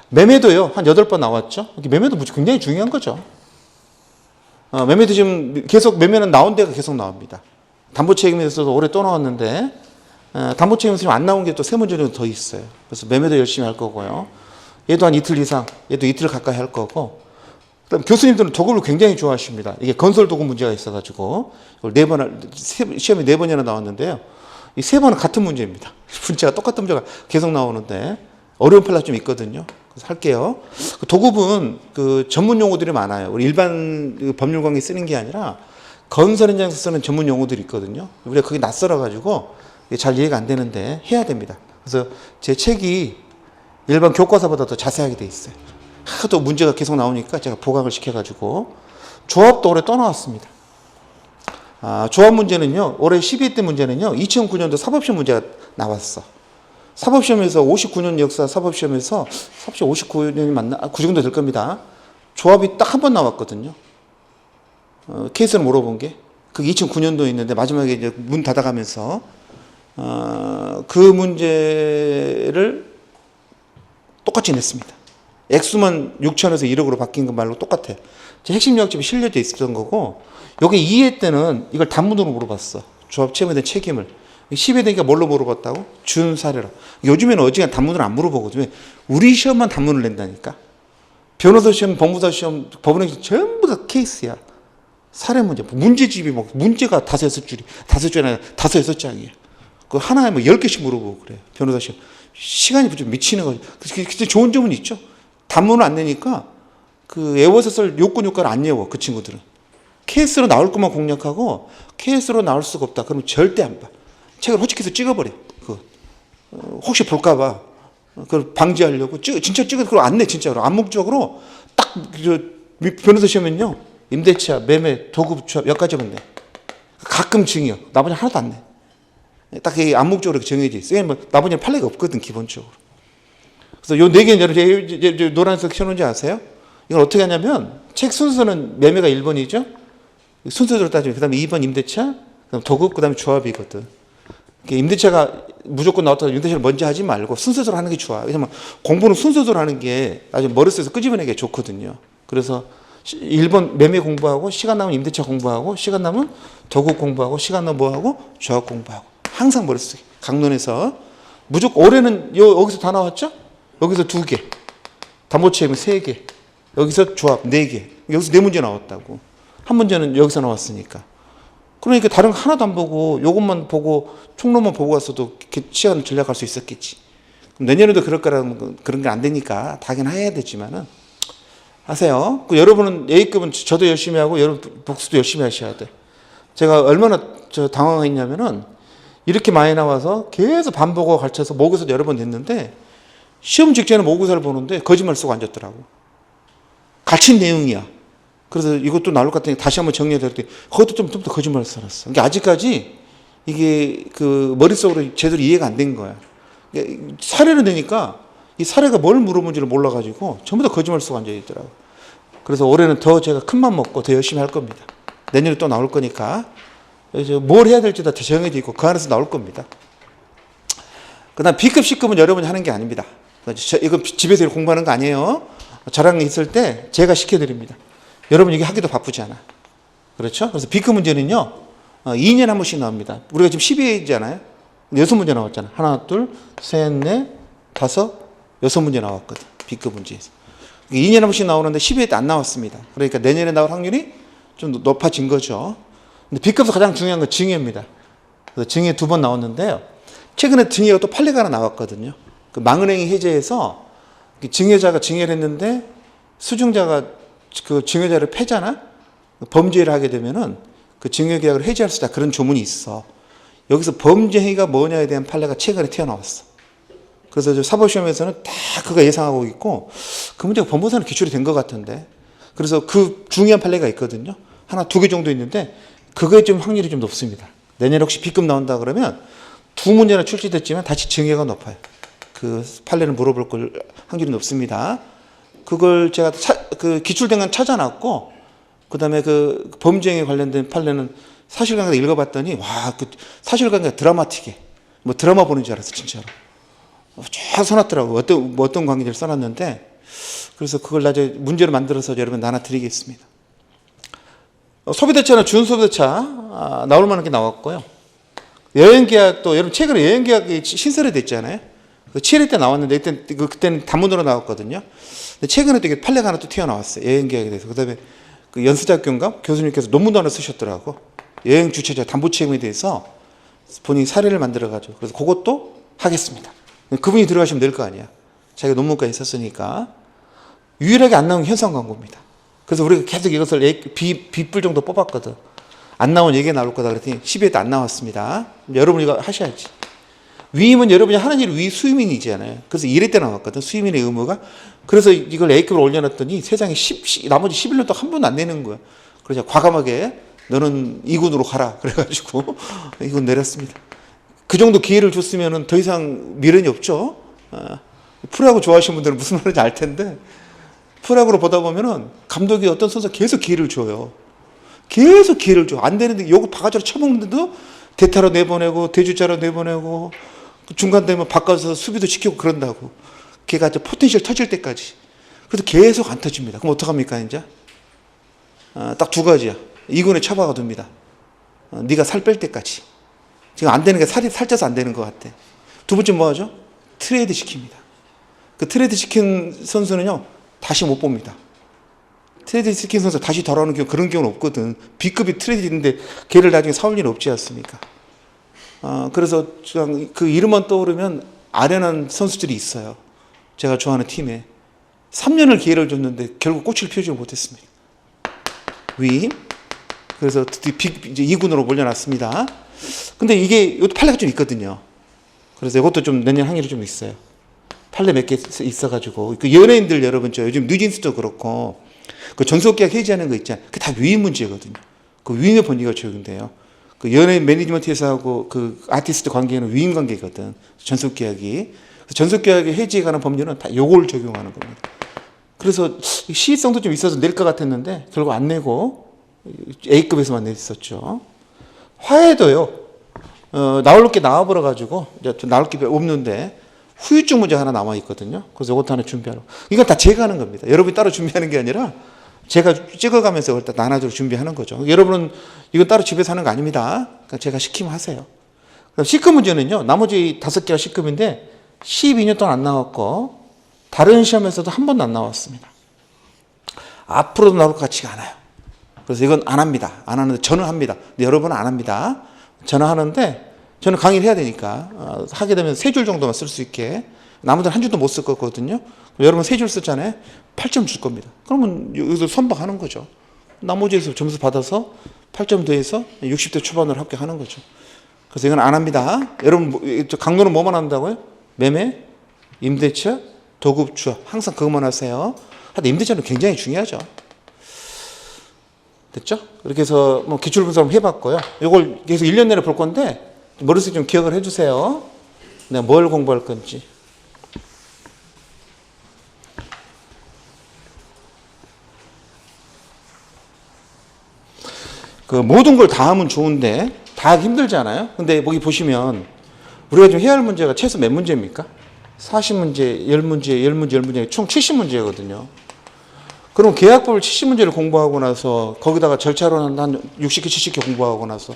매매도요, 한 8번 나왔죠. 매매도 굉장히 중요한 거죠. 매매도 지금 계속, 매매는 나온 데가 계속 나옵니다. 담보책임에서도 올해 또 나왔는데, 담보책임에서 지금 안 나온 게 또 3문제 정도 더 있어요. 그래서 매매도 열심히 할 거고요. 얘도 한 이틀 이상, 얘도 이틀 가까이 할 거고, 그다음 교수님들은 도구를 굉장히 좋아하십니다. 이게 건설 도구 문제가 있어가지고, 시험이 4번이나 나왔는데요. 이 3번은 같은 문제입니다. 문제가 똑같은 문제가 계속 나오는데, 어려운 판례가 좀 있거든요. 그래서 할게요. 도급은 전문 용어들이 많아요. 우리 일반 법률 강의 쓰는 게 아니라 건설 현장에서 쓰는 전문 용어들이 있거든요. 우리가 그게 낯설어가지고 잘 이해가 안 되는데 해야 됩니다. 그래서 제 책이 일반 교과서보다 더 자세하게 돼 있어요. 하도 문제가 계속 나오니까 제가 보강을 시켜가지고 조합도 올해 또 나왔습니다. 조합 문제는요, 올해 12회 때 문제는요, 2009년도 사법시험 문제가 나왔어. 사법시험에서 59년 역사 사법시험에서 59년이 맞나? 그 정도 될 겁니다. 조합이 딱 한 번 나왔거든요. 케이스를 물어본 게. 그게 2009년도에 있는데 마지막에 이제 문 닫아가면서 그 문제를 똑같이 냈습니다. 액수만 6천에서 1억으로 바뀐 것 말로 똑같아. 제 핵심 요약집이 실려져 있었던 거고, 여기 2회 때는 이걸 단문으로 물어봤어. 조합 채무에 대한 책임을. 10회 되니까 뭘로 물어봤다고? 준 사례로. 요즘에는 어지간히 단문으로 안 물어보거든요. 우리 시험만 단문을 낸다니까. 변호사 시험, 법무사 시험, 법원행 시험 전부 다 케이스야. 사례 문제. 문제집이 문제가 5-6줄이, 5줄이 아니라 5-6장이에요. 그 하나에 10개씩 물어보고 그래요. 변호사 시험. 시간이 좀 미치는 거죠. 근데 좋은 점은 있죠. 단문을 안 내니까 외워서 쓸 요건 효과를 안 외워, 그 친구들은. 케이스로 나올 것만 공략하고 케이스로 나올 수가 없다. 그러면 절대 안 봐. 책을 호치해서 찍어버려. 혹시 볼까봐. 그걸 방지하려고. 진짜 찍어서 그걸 안 내, 진짜로. 암묵적으로 딱, 변호사 시험은요, 임대차, 매매, 도급, 조합, 여기까지만 내. 가끔 증여. 나머지 하나도 안 내. 딱 암묵적으로 정해져 있어. 왜냐면 나머지는 판례가 없거든, 기본적으로. 그래서 요 4개는 여러분, 노란색 켜놓은지 아세요? 이걸 어떻게 하냐면, 책 순서는 매매가 1번이죠? 순서대로 따지면, 그 다음에 2번 임대차, 그 다음 도급, 그 다음에 조합이거든. 임대차가 무조건 나왔다고 임대차를 먼저 하지 말고 순서대로 하는 게 좋아. 왜냐면 공부는 순서대로 하는 게 아주 머릿속에서 끄집어내기가 좋거든요. 그래서 1번 매매 공부하고, 시간 나면 임대차 공부하고, 시간 나면 도급 공부하고, 시간 나면 뭐하고? 조합 공부하고. 항상 머릿속에. 강론에서. 무조건, 올해는 여기서 다 나왔죠? 여기서 2개. 담보채무 3개. 여기서 조합 4개. 여기서 4문제 나왔다고. 한 문제는 여기서 나왔으니까. 그러니까 다른 거 하나도 안 보고 요것만 보고 총론만 보고 갔어도 시간 전략할 수 있었겠지. 내년에도 그럴 거라는 그런 게 안 되니까 당연히 해야 되지만은 하세요. 여러분은 A급은 저도 열심히 하고 여러분 복수도 열심히 하셔야 돼. 제가 얼마나 당황했냐면은 이렇게 많이 나와서 계속 반복하고 가르쳐서 모의고사도 여러 번 냈는데 시험 직전에 모의고사를 보는데 거짓말 쓰고 앉았더라고. 갇힌 내용이야. 그래서 이것도 나올 것 같으니 다시 한번 정리해야 될 때 그것도 좀 더 거짓말을 써놨어. 그러니까 아직까지 이게 그 머릿속으로 제대로 이해가 안 된 거야. 그러니까 사례를 내니까 이 사례가 뭘 물어본지를 몰라가지고 전부 다 거짓말 쓰고 앉아있더라고. 그래서 올해는 더 제가 큰맘 먹고 더 열심히 할 겁니다. 내년에 또 나올 거니까 이제 뭘 해야 될지 다 정해져 있고 그 안에서 나올 겁니다. 그 다음 B급, C급은 여러분이 하는 게 아닙니다. 이건 집에서 공부하는 거 아니에요. 저랑 있을 때 제가 시켜드립니다. 여러분 이게 하기도 바쁘지 않아. 그렇죠? 그래서 B급 문제는요, 2년에 한 번씩 나옵니다. 우리가 지금 12회잖아요. 6문제 나왔잖아. 하나, 둘, 셋, 넷, 다섯, 6문제 나왔거든. B급 문제에서. 2년에 한 번씩 나오는데 12회 때 안 나왔습니다. 그러니까 내년에 나올 확률이 좀 높아진 거죠. 근데 B급에서 가장 중요한 건 증여입니다. 그래서 증여 2번 나왔는데요. 최근에 증여가 또 판례가 하나 나왔거든요. 그 망은행위 해제해서 증여자가 증여를 했는데 수증자가 그 증여자를 패잖아? 범죄를 하게 되면은 그 증여계약을 해지할 수 있다. 그런 조문이 있어. 여기서 범죄 행위가 뭐냐에 대한 판례가 최근에 튀어나왔어. 그래서 사법시험에서는 다 그거 예상하고 있고 그 문제가 법무사는 기출이 된 것 같은데 그래서 그 중요한 판례가 있거든요. 하나, 2개 정도 있는데 그거에 좀 확률이 좀 높습니다. 내년에 혹시 B급 나온다 그러면 2문제나 출제됐지만 다시 증여가 높아요. 그 판례를 물어볼 걸 확률이 높습니다. 그걸 제가 그 기출된 건 찾아놨고 그다음에 그 범죄에 관련된 판례는 사실관계 읽어봤더니 와, 그 사실관계가 드라마틱해. 뭐 드라마 보는 줄 알았어, 진짜로. 쫙 써놨더라고. 어떤 관계를 써놨는데 그래서 그걸 나중에 문제로 만들어서 여러분 나눠 드리겠습니다. 소비대차나 준소비대차 나올 만한 게 나왔고요. 여행계약도 여러분 최근에 여행계약이 신설이 됐잖아요. 그 7회 때 나왔는데 그때는 단문으로 나왔거든요. 근데 최근에 되게 판례가 하나 또 튀어나왔어요. 여행계약에 대해서. 그다음에 그 연수작교인가 교수님께서 논문도 하나 쓰셨더라고. 여행 주최자 담보 책임에 대해서 본인이 사례를 만들어가지고 그래서 그것도 하겠습니다. 그분이 들어가시면 될 거 아니야. 자기가 논문까지 썼으니까. 유일하게 안 나온 게 현상 광고입니다. 그래서 우리가 계속 이것을 B뿔 정도 뽑았거든. 안 나온 얘기가 나올 거다 그랬더니 12회 때 안 나왔습니다. 여러분 이거 하셔야지. 위임은 여러분이 하는 일이 위 수임인이잖아요. 그래서 1회 때 나왔거든. 수임인의 의무가. 그래서 이걸 A급으로 올려놨더니 세상에 나머지 11년 동안 한 번도 안 내는 거야. 그래서 과감하게 너는 2군으로 가라. 그래가지고 이건 내렸습니다. 그 정도 기회를 줬으면 더 이상 미련이 없죠. 프로야구 좋아하시는 분들은 무슨 말인지 알 텐데 프로야구로 보다 보면은 감독이 어떤 선수가 계속 기회를 줘요. 계속 기회를 줘. 안 되는데 요거 바가지로 쳐먹는데도 대타로 내보내고 대주자로 내보내고 중간 되면 바꿔서 수비도 시키고 그런다고. 걔가 이제 포텐셜 터질 때까지. 그래도 계속 안 터집니다. 그럼 어떡합니까 이제? 딱 2가지야. 2군에 처박아 둡니다. 네가 살 뺄 때까지. 지금 안 되는 게 살이 살쪄서 안 되는 것 같아. 2번째 뭐 하죠? 트레이드 시킵니다. 그 트레이드 시킨 선수는요 다시 못 봅니다. 트레이드 시킨 선수 다시 돌아오는 경우 그런 경우는 없거든. B급이 트레이드인데 걔를 나중에 사올 일은 없지 않습니까? 그래서 그 이름만 떠오르면 아련한 선수들이 있어요. 제가 좋아하는 팀에 3년을 기회를 줬는데 결국 꽃을 피우지 못했습니다. 위임. 그래서 이제 2군으로 올려놨습니다. 근데 이것도 판례가 좀 있거든요. 그래서 이것도 좀 내년 확률이 좀 있어요. 판례 몇 개 있어가지고 그 연예인들 여러분 요즘 뉴진스도 그렇고 그 전속계약 해지하는 거 있잖아요. 그게 다 위임 문제거든요. 그 위임의 권리가 적용돼요. 그 연예인 매니지먼트 회사하고 그 아티스트 관계는 위임 관계거든. 전속계약이. 전속계약의 해지에 관한 법률은 다 요걸 적용하는 겁니다. 그래서 시의성도 좀 있어서 낼 것 같았는데 결국 안 내고 A급에서만 냈었죠. 화해도요. 나올 게 나와버려가지고 이제 나올 게 없는데 후유증 문제 하나 남아 있거든요. 그래서 이것도 하나 준비하러. 이건 다 제가 하는 겁니다. 여러분이 따로 준비하는 게 아니라 제가 찍어가면서 그걸 다 나눠주고 준비하는 거죠. 여러분은 이건 따로 집에서 하는 거 아닙니다. 그러니까 제가 시키면 하세요. C급 문제는요. 나머지 5개가 C급인데 12년 동안 안 나왔고 다른 시험에서도 한 번도 안 나왔습니다. 앞으로도 나올 것 같지가 않아요. 그래서 이건 안 합니다. 안 하는데 저는 합니다. 근데 여러분은 안 합니다. 저는 하는데 저는 강의를 해야 되니까 하게 되면 3줄 정도만 쓸 수 있게 나머지는 한 줄도 못 쓸 거거든요. 여러분 3줄 썼잖아요. 8점 줄 겁니다. 그러면 여기서 선박하는 거죠. 나머지에서 점수 받아서 8점 더해서 60대 초반으로 합격하는 거죠. 그래서 이건 안 합니다. 여러분 강론은 뭐만 한다고요? 매매, 임대차, 도급, 주합. 항상 그것만 하세요. 하여튼 임대차는 굉장히 중요하죠. 됐죠? 이렇게 해서 뭐 기출분석 한번 해봤고요. 이걸 계속 1년 내내 볼 건데 머릿속에 좀 기억을 해주세요. 내가 뭘 공부할 건지. 그 모든 걸 다 하면 좋은데 다 하기 힘들잖아요. 근데 여기 보시면 우리가 좀 해야 할 문제가 최소 몇 문제입니까? 40문제, 10문제, 10문제, 10문제 총 70문제거든요. 그럼 계약법을 70문제를 공부하고 나서 거기다가 절차로는 한 60개, 70개 공부하고 나서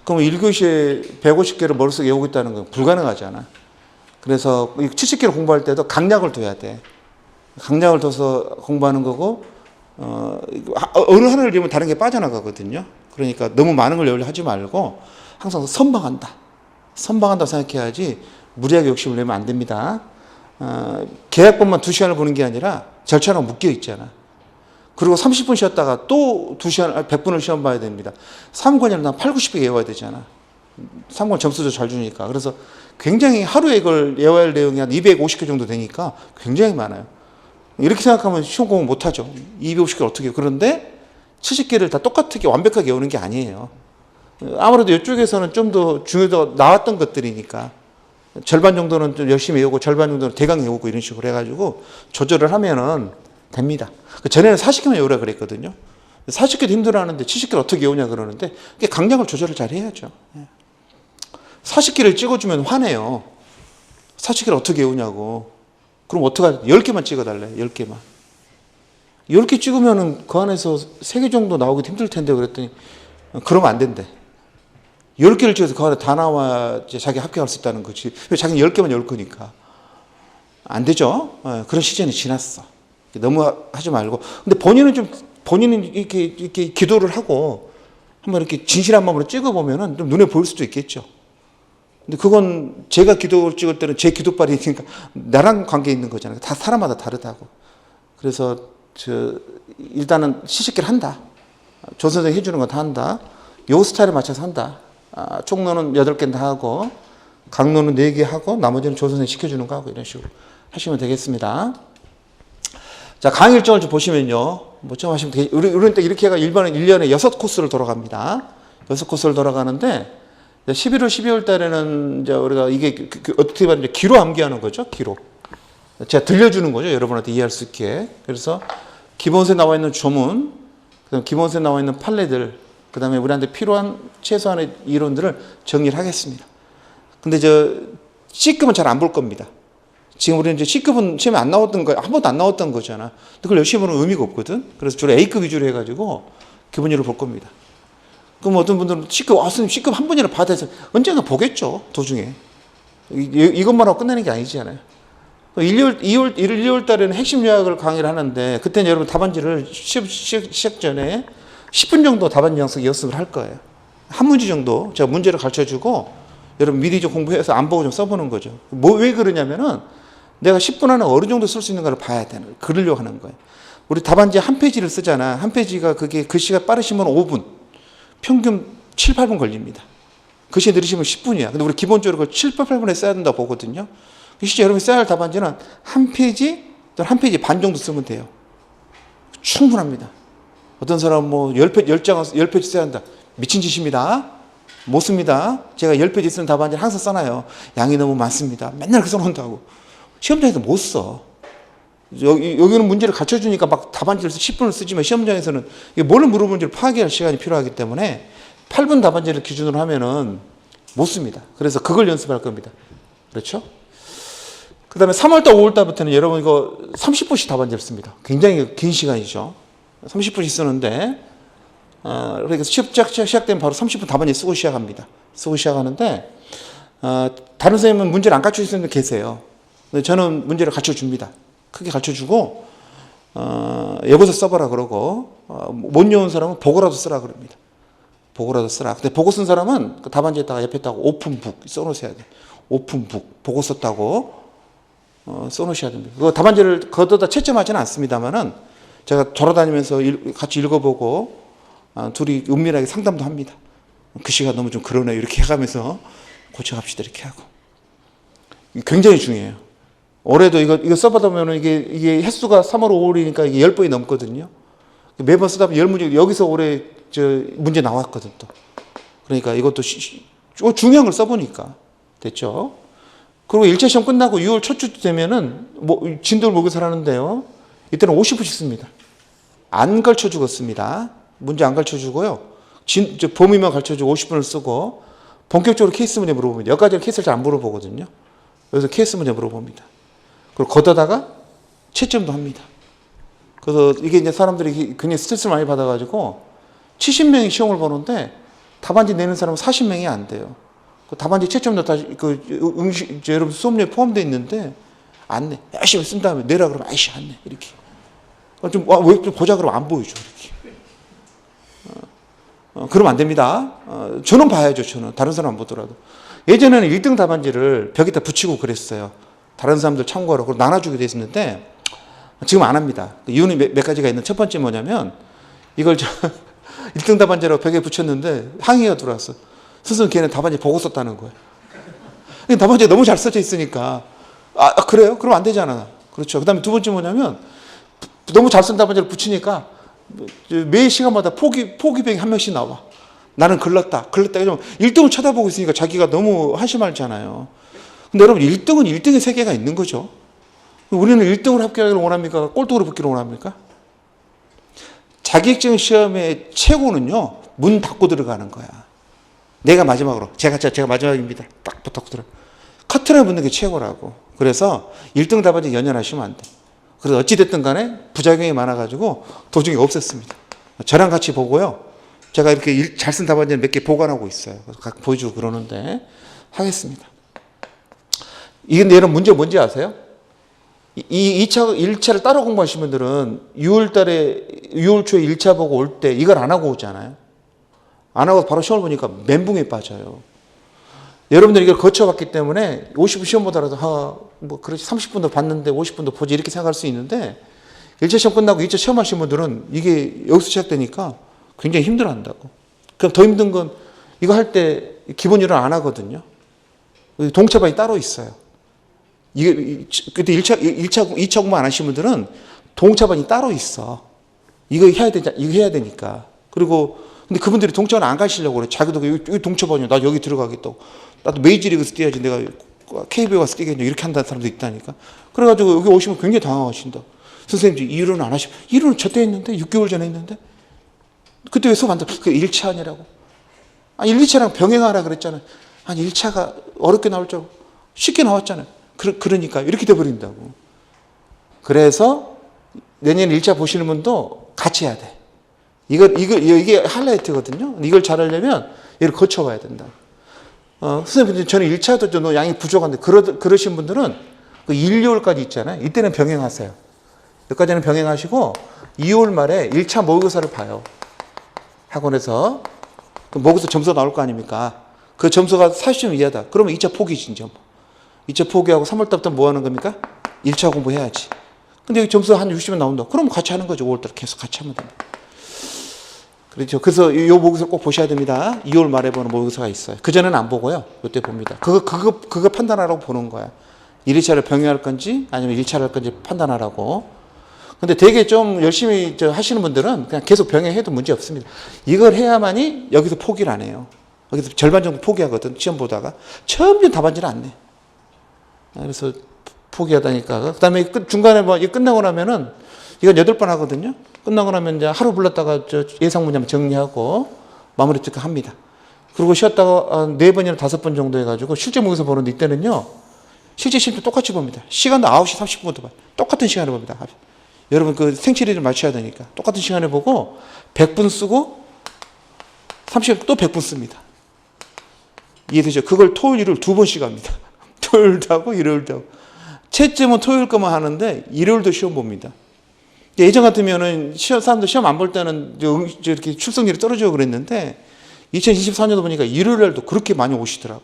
그럼 1교시에 150개를 머릿속에 외우고 있다는 건 불가능하잖아. 그래서 70개를 공부할 때도 강약을 둬야 돼. 강약을 둬서 공부하는 거고 어느 하나를 외우면 다른 게 빠져나가거든요. 그러니까 너무 많은 걸 외우려 하지 말고 항상 선방한다. 선방한다고 생각해야지 무리하게 욕심을 내면 안 됩니다. 계약법만 2시간을 보는 게 아니라 절차랑 묶여 있잖아. 그리고 30분 쉬었다가 또 2시간, 100분을 시험 봐야 됩니다. 3권이면 한 8, 90개 외워야 되잖아. 3권 점수도 잘 주니까. 그래서 굉장히 하루에 이걸 외워야 할 내용이 한 250개 정도 되니까 굉장히 많아요. 이렇게 생각하면 시험 공부 못하죠. 250개를 어떻게 해요. 그런데 70개를 다 똑같게 완벽하게 외우는 게 아니에요. 아무래도 이쪽에서는 좀 더 중요도 나왔던 것들이니까 절반 정도는 좀 열심히 외우고 절반 정도는 대강 외우고 이런 식으로 해가지고 조절을 하면은 됩니다. 전에는 40개만 외우라 그랬거든요. 40개도 힘들어하는데 70개를 어떻게 외우냐 그러는데 강약을 조절을 잘 해야죠. 40개를 찍어주면 화내요. 40개를 어떻게 외우냐고. 그럼 어떡하지? 10개만 찍어달래. 10개만. 10개 찍으면은 그 안에서 3개 정도 나오기 힘들 텐데 그랬더니 그러면 안 된대. 10개를 찍어서 그 안에 다 나와 자기 합격할 수 있다는 거지. 왜 자기는 10개만 외울 거니까. 안 되죠. 그런 시즌이 지났어. 너무 하지 말고. 근데 본인은 이렇게 기도를 하고 한번 이렇게 진실한 마음으로 찍어보면은 좀 눈에 보일 수도 있겠죠. 근데 그건 제가 기도를 찍을 때는 제 기도빨이니까 나랑 관계 있는 거잖아요. 다 사람마다 다르다고. 그래서 일단은 70개를 한다. 조 선생이 해주는 건 다 한다. 요 스타일에 맞춰서 한다. 총론은 8개는 다 하고 강론은 4개 하고 나머지는 조 선생이 시켜주는 거 하고 이런 식으로 하시면 되겠습니다. 자, 강의 일정을 좀 보시면요. 뭐좀 하시면 되겠 우리는 이렇게 해가 1년에 6코스를 돌아갑니다. 6코스를 돌아가는데 11월, 12월 달에는 이제 우리가 이게 어떻게 보면 기로 암기하는 거죠. 기로. 제가 들려주는 거죠. 여러분한테 이해할 수 있게. 그래서 기본서에 나와 있는 조문, 그다음 기본서에 나와 있는 판례들, 그다음에 우리한테 필요한 최소한의 이론들을 정리를 하겠습니다. 근데 C급은 잘 안 볼 겁니다. 지금 우리는 이제 C급은 시험에 안 나왔던 거, 한 번도 안 나왔던 거잖아. 근데 그걸 열심히 보는 의미가 없거든. 그래서 주로 A급 위주로 해가지고 기본율을 볼 겁니다. 그럼 어떤 분들은 C급, 선생님 C급 한 번이라도 받아야 해서 언젠가 보겠죠. 도중에. 이것만 하고 끝내는 게 아니잖아요. 1월 달에는 핵심 요약을 강의를 하는데 그때는 여러분 답안지를 시작 전에 10분 정도 답안지 양식 연습을 할 거예요. 한 문제 정도 제가 문제를 가르쳐주고 여러분 미리 좀 공부해서 안 보고 좀 써보는 거죠. 왜 그러냐면은 내가 10분 안에 어느 정도 쓸 수 있는 걸 봐야 되는, 그러려고 하는 거예요. 우리 답안지 한 페이지를 쓰잖아. 한 페이지가 그게 글씨가 빠르시면 5분, 평균 7, 8분 걸립니다. 글씨 느리시면 10분이야. 근데 우리 기본적으로 그걸 7, 8분에 써야 된다고 보거든요. 실제 여러분이 써야 할 답안지는 한 페이지 또는 한 페이지 반 정도 쓰면 돼요. 충분합니다. 어떤 사람은 뭐 10페이지 써야 한다. 미친 짓입니다. 못 씁니다. 제가 10페이지 쓰는 답안지를 항상 써놔요. 양이 너무 많습니다. 맨날 그 써놓는다고. 시험장에서 못 써. 여기는 문제를 가르쳐주니까 막 답안지를 10분을 쓰지만 시험장에서는 뭘 물어보는지를 파악할 시간이 필요하기 때문에 8분 답안지를 기준으로 하면은 못 씁니다. 그래서 그걸 연습할 겁니다. 그렇죠? 그 다음에 3월달, 5월달부터는 여러분 이거 30분씩 답안지를 씁니다. 굉장히 긴 시간이죠. 30분씩 쓰는데, 그러니까 시작되면 바로 30분 답안지 쓰고 시작합니다. 쓰고 시작하는데, 다른 선생님은 문제를 안 가르쳐 주시는 분들 계세요. 근데 저는 문제를 가르쳐 줍니다. 크게 가르쳐 주고, 여기서 써봐라 그러고 못 외운 사람은 보고라도 쓰라 그럽니다. 보고라도 쓰라. 근데 보고 쓴 사람은 그 답안지에다가 옆에다가 오픈북 써놓으셔야 돼. 오픈북 보고 썼다고 써놓으셔야 됩니다. 그 답안지를 걷어다 채점하지는 않습니다만은 제가 돌아다니면서 같이 읽어보고 둘이 은밀하게 상담도 합니다. 글씨가 너무 좀 그러네 이렇게 해가면서 고쳐갑시다 이렇게 하고. 굉장히 중요해요. 올해도 이거 써보다 보면 이게 횟수가 3월 5월이니까 이게 10번이 넘거든요. 매번 쓰다 보면 10문제, 여기서 올해 문제 나왔거든 또. 그러니까 이것도 중요한 걸 써보니까 됐죠. 그리고 1차 시험 끝나고 6월 첫 주 되면은 진도를 모의고사를 하는데요. 이때는 50분씩 씁니다. 안 가르쳐 주겠습니다. 문제 안 가르쳐 주고요. 범위만 가르쳐 주고 50분을 쓰고 본격적으로 케이스 문제 물어봅니다. 여기까지는 케이스를 잘 안 물어보거든요. 그래서 케이스 문제 물어봅니다. 그리고 걷어다가 채점도 합니다. 그래서 이게 이제 사람들이 굉장히 스트레스를 많이 받아가지고 70명이 시험을 보는데 답안지 내는 사람은 40명이 안 돼요. 그 답안지 채점도 다 여러분 수업료에 포함되어 있는데 안 내. 열심히 쓴 다음에 내라 그러면 아이씨 안 내. 이렇게. 왜 좀 보자 그러면 안 보여줘. 이렇게. 그러면 안 됩니다. 저는 봐야죠. 저는. 다른 사람 안 보더라도. 예전에는 1등 답안지를 벽에다 붙이고 그랬어요. 다른 사람들 참고하라고. 그리고 나눠주기도 했었는데 지금 안 합니다. 이유는 몇 가지가 있는 첫 번째 뭐냐면 이걸 1등 답안지라고 벽에 붙였는데 항의가 들어왔어. 스스로 걔는 답안지 보고 썼다는 거예요. 답안지가 너무 잘 써져 있으니까 그래요? 그럼 안 되잖아. 그렇죠. 그 다음에 두 번째 뭐냐면 너무 잘 쓴 답안지를 붙이니까 매 시간마다 포기병이 한 명씩 나와. 나는 글렀다. 1등을 쳐다보고 있으니까 자기가 너무 한심하잖아요. 근데 여러분 1등은 1등의 세계가 있는 거죠. 우리는 1등으로 합격하기를 원합니까? 꼴등으로 붙기를 원합니까? 자격증 시험의 최고는요. 문 닫고 들어가는 거야. 내가 마지막으로. 제가 마지막입니다. 딱 붙고 들어. 커튼을 붙는 게 최고라고. 그래서 1등 답안지 연연하시면 안 돼. 그래서 어찌됐든 간에 부작용이 많아가지고 도중에 없앴습니다. 저랑 같이 보고요. 제가 이렇게 잘 쓴 답안지를 몇 개 보관하고 있어요. 그래서 각 보여주고 그러는데 하겠습니다. 이게 여러분 문제 뭔지 아세요? 1차를 따로 공부하신 분들은 6월 초에 1차 보고 올 때 이걸 안 하고 오잖아요. 안 하고 바로 시험을 보니까 멘붕에 빠져요. 여러분들이 이걸 거쳐봤기 때문에 50분 시험 보더라도 그렇지 30분도 봤는데 50분도 보지 이렇게 생각할 수 있는데 1차 시험 끝나고 2차 시험 하신 분들은 이게 여기서 시작되니까 굉장히 힘들어 한다고. 그럼 더 힘든 건 이거 할 때 기본 이론 안 하거든요. 동차반이 따로 있어요. 그때 2차 공부 안 하신 분들은 동차반이 따로 있어. 이거 해야 되니까. 그리고 근데 그분들이 동차반 안 가시려고 그래. 자기도 여기 동차반이야. 나 여기 들어가겠다고. 나도 메이저리그에서 뛰어야지. 내가 KBO 가서 뛰겠냐. 이렇게 한다는 사람도 있다니까. 그래가지고 여기 오시면 굉장히 당황하신다. 선생님, 이론은 안 하시고. 이론은 저때 했는데? 6개월 전에 했는데? 그때 왜 수업 안 들어? 그게 1차 아니라고. 1, 2차랑 병행하라 그랬잖아요. 1차가 어렵게 나올 줄 알고 쉽게 나왔잖아요. 그러니까 이렇게 돼버린다고. 그래서 내년 1차 보시는 분도 같이 해야 돼. 이게 하이라이트거든요. 이걸 잘하려면 얘를 거쳐봐야 된다. 선생님, 저는 1차도 좀 양이 부족한데, 그러신 분들은 그 1, 2월까지 있잖아요. 이때는 병행하세요. 여기까지는 병행하시고, 2월 말에 1차 모의고사를 봐요. 학원에서. 그 모의고사 점수가 나올 거 아닙니까? 그 점수가 40점 이하다. 그러면 2차 포기지, 이제. 2차 포기하고 3월 달부터 뭐 하는 겁니까? 1차 공부해야지. 근데 여기 점수가 한 60점 나온다. 그럼 같이 하는 거죠. 5월달 계속 같이 하면 됩니다. 그렇죠. 그래서 이 모의고사를 꼭 보셔야 됩니다. 2월 말에 보는 모의고사가 있어요. 그전에는 안 보고요. 이때 봅니다. 그거 판단하라고 보는 거야. 1, 2차를 병행할 건지 아니면 1차를 할 건지 판단하라고. 근데 되게 좀 열심히 하시는 분들은 그냥 계속 병행해도 문제 없습니다. 이걸 해야만이 여기서 포기를 안 해요. 여기서 절반 정도 포기하거든. 시험 보다가. 처음부터 답안지를 안 내. 그래서 포기하다니까. 그 다음에 중간에 끝나고 나면은 이건 8번 하거든요. 끝나고 나면 이제 하루 불렀다가 예상 문제 정리하고 마무리 쪽 합니다. 그리고 쉬었다가 4번이나 5번 정도 해가지고 실제 모의고사 보는데 이때는요. 실제 시험도 똑같이 봅니다. 시간도 9시 30분부터 봐요. 똑같은 시간에 봅니다. 여러분 그 생체리를 맞춰야 되니까 똑같은 시간에 보고 100분 쓰고 30분 또 100분 씁니다. 이해되죠? 그걸 토요일, 일요일 2번씩 합니다. 토요일도 하고 일요일도 하고. 채점은 토요일 거만 하는데 일요일도 시험 봅니다. 예전 같으면은 사람들 시험 안 볼 때는 이렇게 출석률이 떨어지고 그랬는데 2024년도 보니까 일요일날도 그렇게 많이 오시더라고.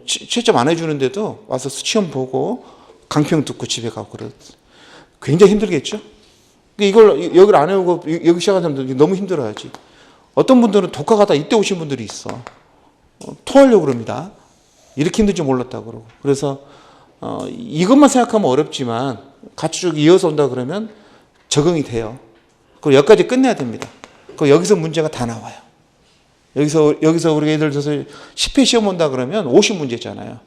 채점 안 해주는데도 와서 시험 보고 강평 듣고 집에 가고 그래. 굉장히 힘들겠죠. 이걸 여기를 안 해오고 여기 시작한 사람들 너무 힘들어야지. 어떤 분들은 독학하다 이때 오신 분들이 있어. 토하려고 그럽니다. 이렇게 힘든지 몰랐다고 그러고. 그래서 이것만 생각하면 어렵지만 같이 쭉 이어서 온다 그러면 적응이 돼요. 그리고 여기까지 끝내야 됩니다. 그리고 여기서 문제가 다 나와요. 여기서 우리 예를 들어서 10회 시험 온다 그러면 50문제잖아요.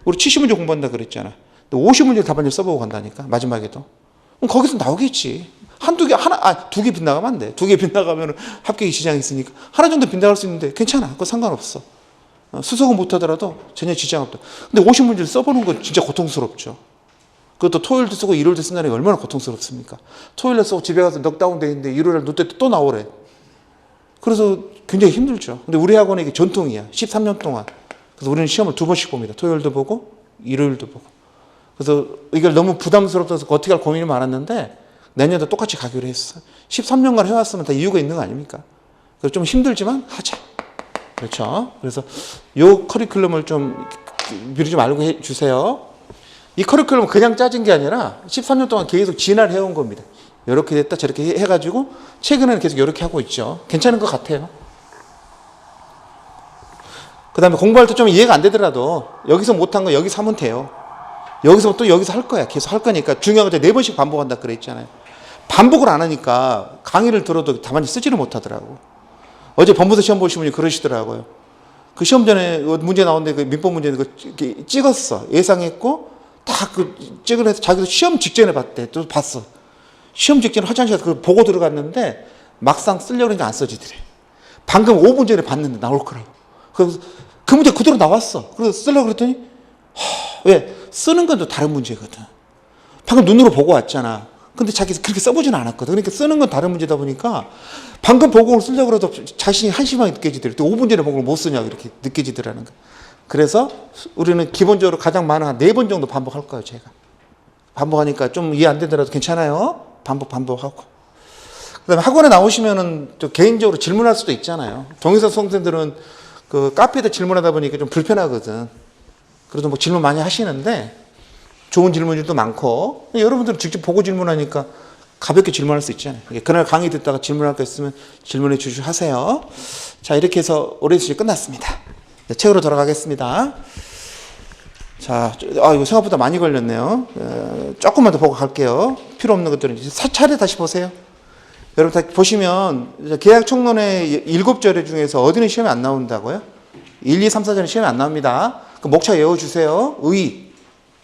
우리 70문제 공부한다 그랬잖아. 50문제 답안지 써보고 간다니까, 마지막에도. 그럼 거기서 나오겠지. 두 개 빗나가면 안 돼. 두 개 빗나가면 합격이 지장이 있으니까. 하나 정도 빗나갈 수 있는데 괜찮아. 그거 상관없어. 수석은 못하더라도 전혀 지장 없다. 근데 50문제를 써보는 건 진짜 고통스럽죠. 그것도 토요일도 쓰고 일요일도 쓴다는 게 얼마나 고통스럽습니까? 토요일에 쓰고 집에 가서 넉다운 돼 있는데 일요일에 놓을 때 또 나오래. 그래서 굉장히 힘들죠. 근데 우리 학원은 이게 전통이야. 13년 동안. 그래서 우리는 시험을 2번씩 봅니다. 토요일도 보고 일요일도 보고. 그래서 이걸 너무 부담스럽다서 어떻게 할 고민이 많았는데 내년도 똑같이 가기로 했어. 13년간 해왔으면 다 이유가 있는 거 아닙니까? 그래서 좀 힘들지만 하자. 그렇죠. 그래서 요 커리큘럼을 좀 미리 좀 알고 해주세요. 이 커리큘럼은 그냥 짜진 게 아니라 13년 동안 계속 진화를 해온 겁니다. 이렇게 됐다 저렇게 해가지고 최근에는 계속 이렇게 하고 있죠. 괜찮은 것 같아요. 그 다음에 공부할 때 좀 이해가 안 되더라도 여기서 못한 거 여기서 하면 돼요. 여기서 또 여기서 할 거야. 계속 할 거니까 중요한 거 4번씩 반복한다 그랬잖아요. 반복을 안 하니까 강의를 들어도 답안지 쓰지를 못하더라고. 어제 법무사 시험 보신 분이 그러시더라고요. 그 시험 전에 문제 나오는데 그 민법 문제 찍었어. 예상했고 다 그 찍어내서 자기도 시험 직전에 봤대. 또 봤어. 시험 직전에 화장실에 그걸 보고 들어갔는데 막상 쓰려고 하니까 안 써지더래. 방금 5분 전에 봤는데 나올 거라고. 그래서 그 문제 그대로 나왔어. 그래서 쓰려고 그랬더니 왜? 쓰는 건 또 다른 문제거든. 방금 눈으로 보고 왔잖아. 근데 자기 그렇게 써보지는 않았거든. 그러니까 쓰는 건 다른 문제다 보니까 방금 보고를 쓰려고 해도 자신이 한심하게 느껴지더래. 또 5분 전에 보고를 못 쓰냐고 이렇게 느껴지더라는 거야. 그래서 우리는 기본적으로 가장 많은 한 4번 정도 반복할 거예요, 제가. 반복하니까 좀 이해 안 되더라도 괜찮아요. 반복하고. 그 다음에 학원에 나오시면은 또 개인적으로 질문할 수도 있잖아요. 동의사 수험생들은 그 카페에다 질문하다 보니까 좀 불편하거든. 그래도 뭐 질문 많이 하시는데 좋은 질문들도 많고 여러분들은 직접 보고 질문하니까 가볍게 질문할 수 있잖아요. 그날 강의 듣다가 질문할 거 있으면 질문해 주시고 하세요. 자, 이렇게 해서 올해 수업이 끝났습니다. 네, 책으로 돌아가겠습니다. 자, 이거 생각보다 많이 걸렸네요. 조금만 더 보고 갈게요. 필요 없는 것들은 차례 다시 보세요. 여러분 다 보시면 계약 총론의 7절의 중에서 어디는 시험에 안 나온다고요? 1, 2, 3, 4절은 시험에 안 나옵니다. 그 목차 외워주세요.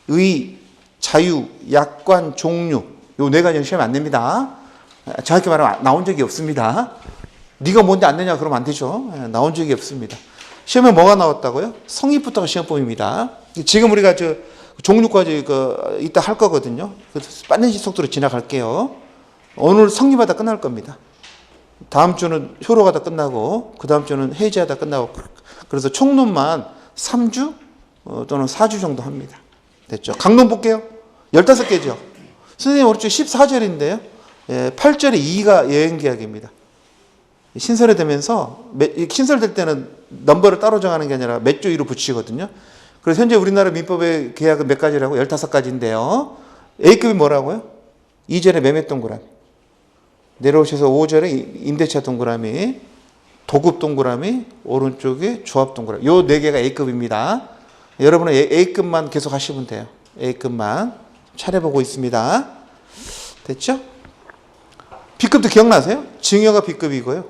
의, 자유, 약관, 종류. 요 4가지는 시험에 안 냅니다. 정확히 말하면 나온 적이 없습니다. 네가 뭔데 안 내냐 그러면 안 되죠. 나온 적이 없습니다. 시험에 뭐가 나왔다고요? 성립부터가 시험법입니다. 지금 우리가 종류까지 이따 할 거거든요. 빠른 속도로 지나갈게요. 오늘 성립하다 끝날 겁니다. 다음 주는 효로가 다 끝나고 그 다음 주는 해제하다 끝나고 그래서 총론만 3주 또는 4주 정도 합니다. 됐죠? 강론 볼게요. 15개죠. 선생님 오른쪽 14절인데요. 8절에 2가 여행계약입니다. 신설되면서 신설될 때는 넘버를 따로 정하는 게 아니라 몇 조 2로 붙이거든요. 그래서 현재 우리나라 민법의 계약은 몇 가지라고? 15가지인데요. A급이 뭐라고요? 2절에 매매 동그라미. 내려오셔서 5절에 임대차 동그라미, 도급 동그라미, 오른쪽에 조합 동그라미. 요 4개가 A급입니다. 여러분은 A급만 계속 하시면 돼요. A급만. 차려보고 있습니다. 됐죠? B급도 기억나세요? 증여가 B급이고요.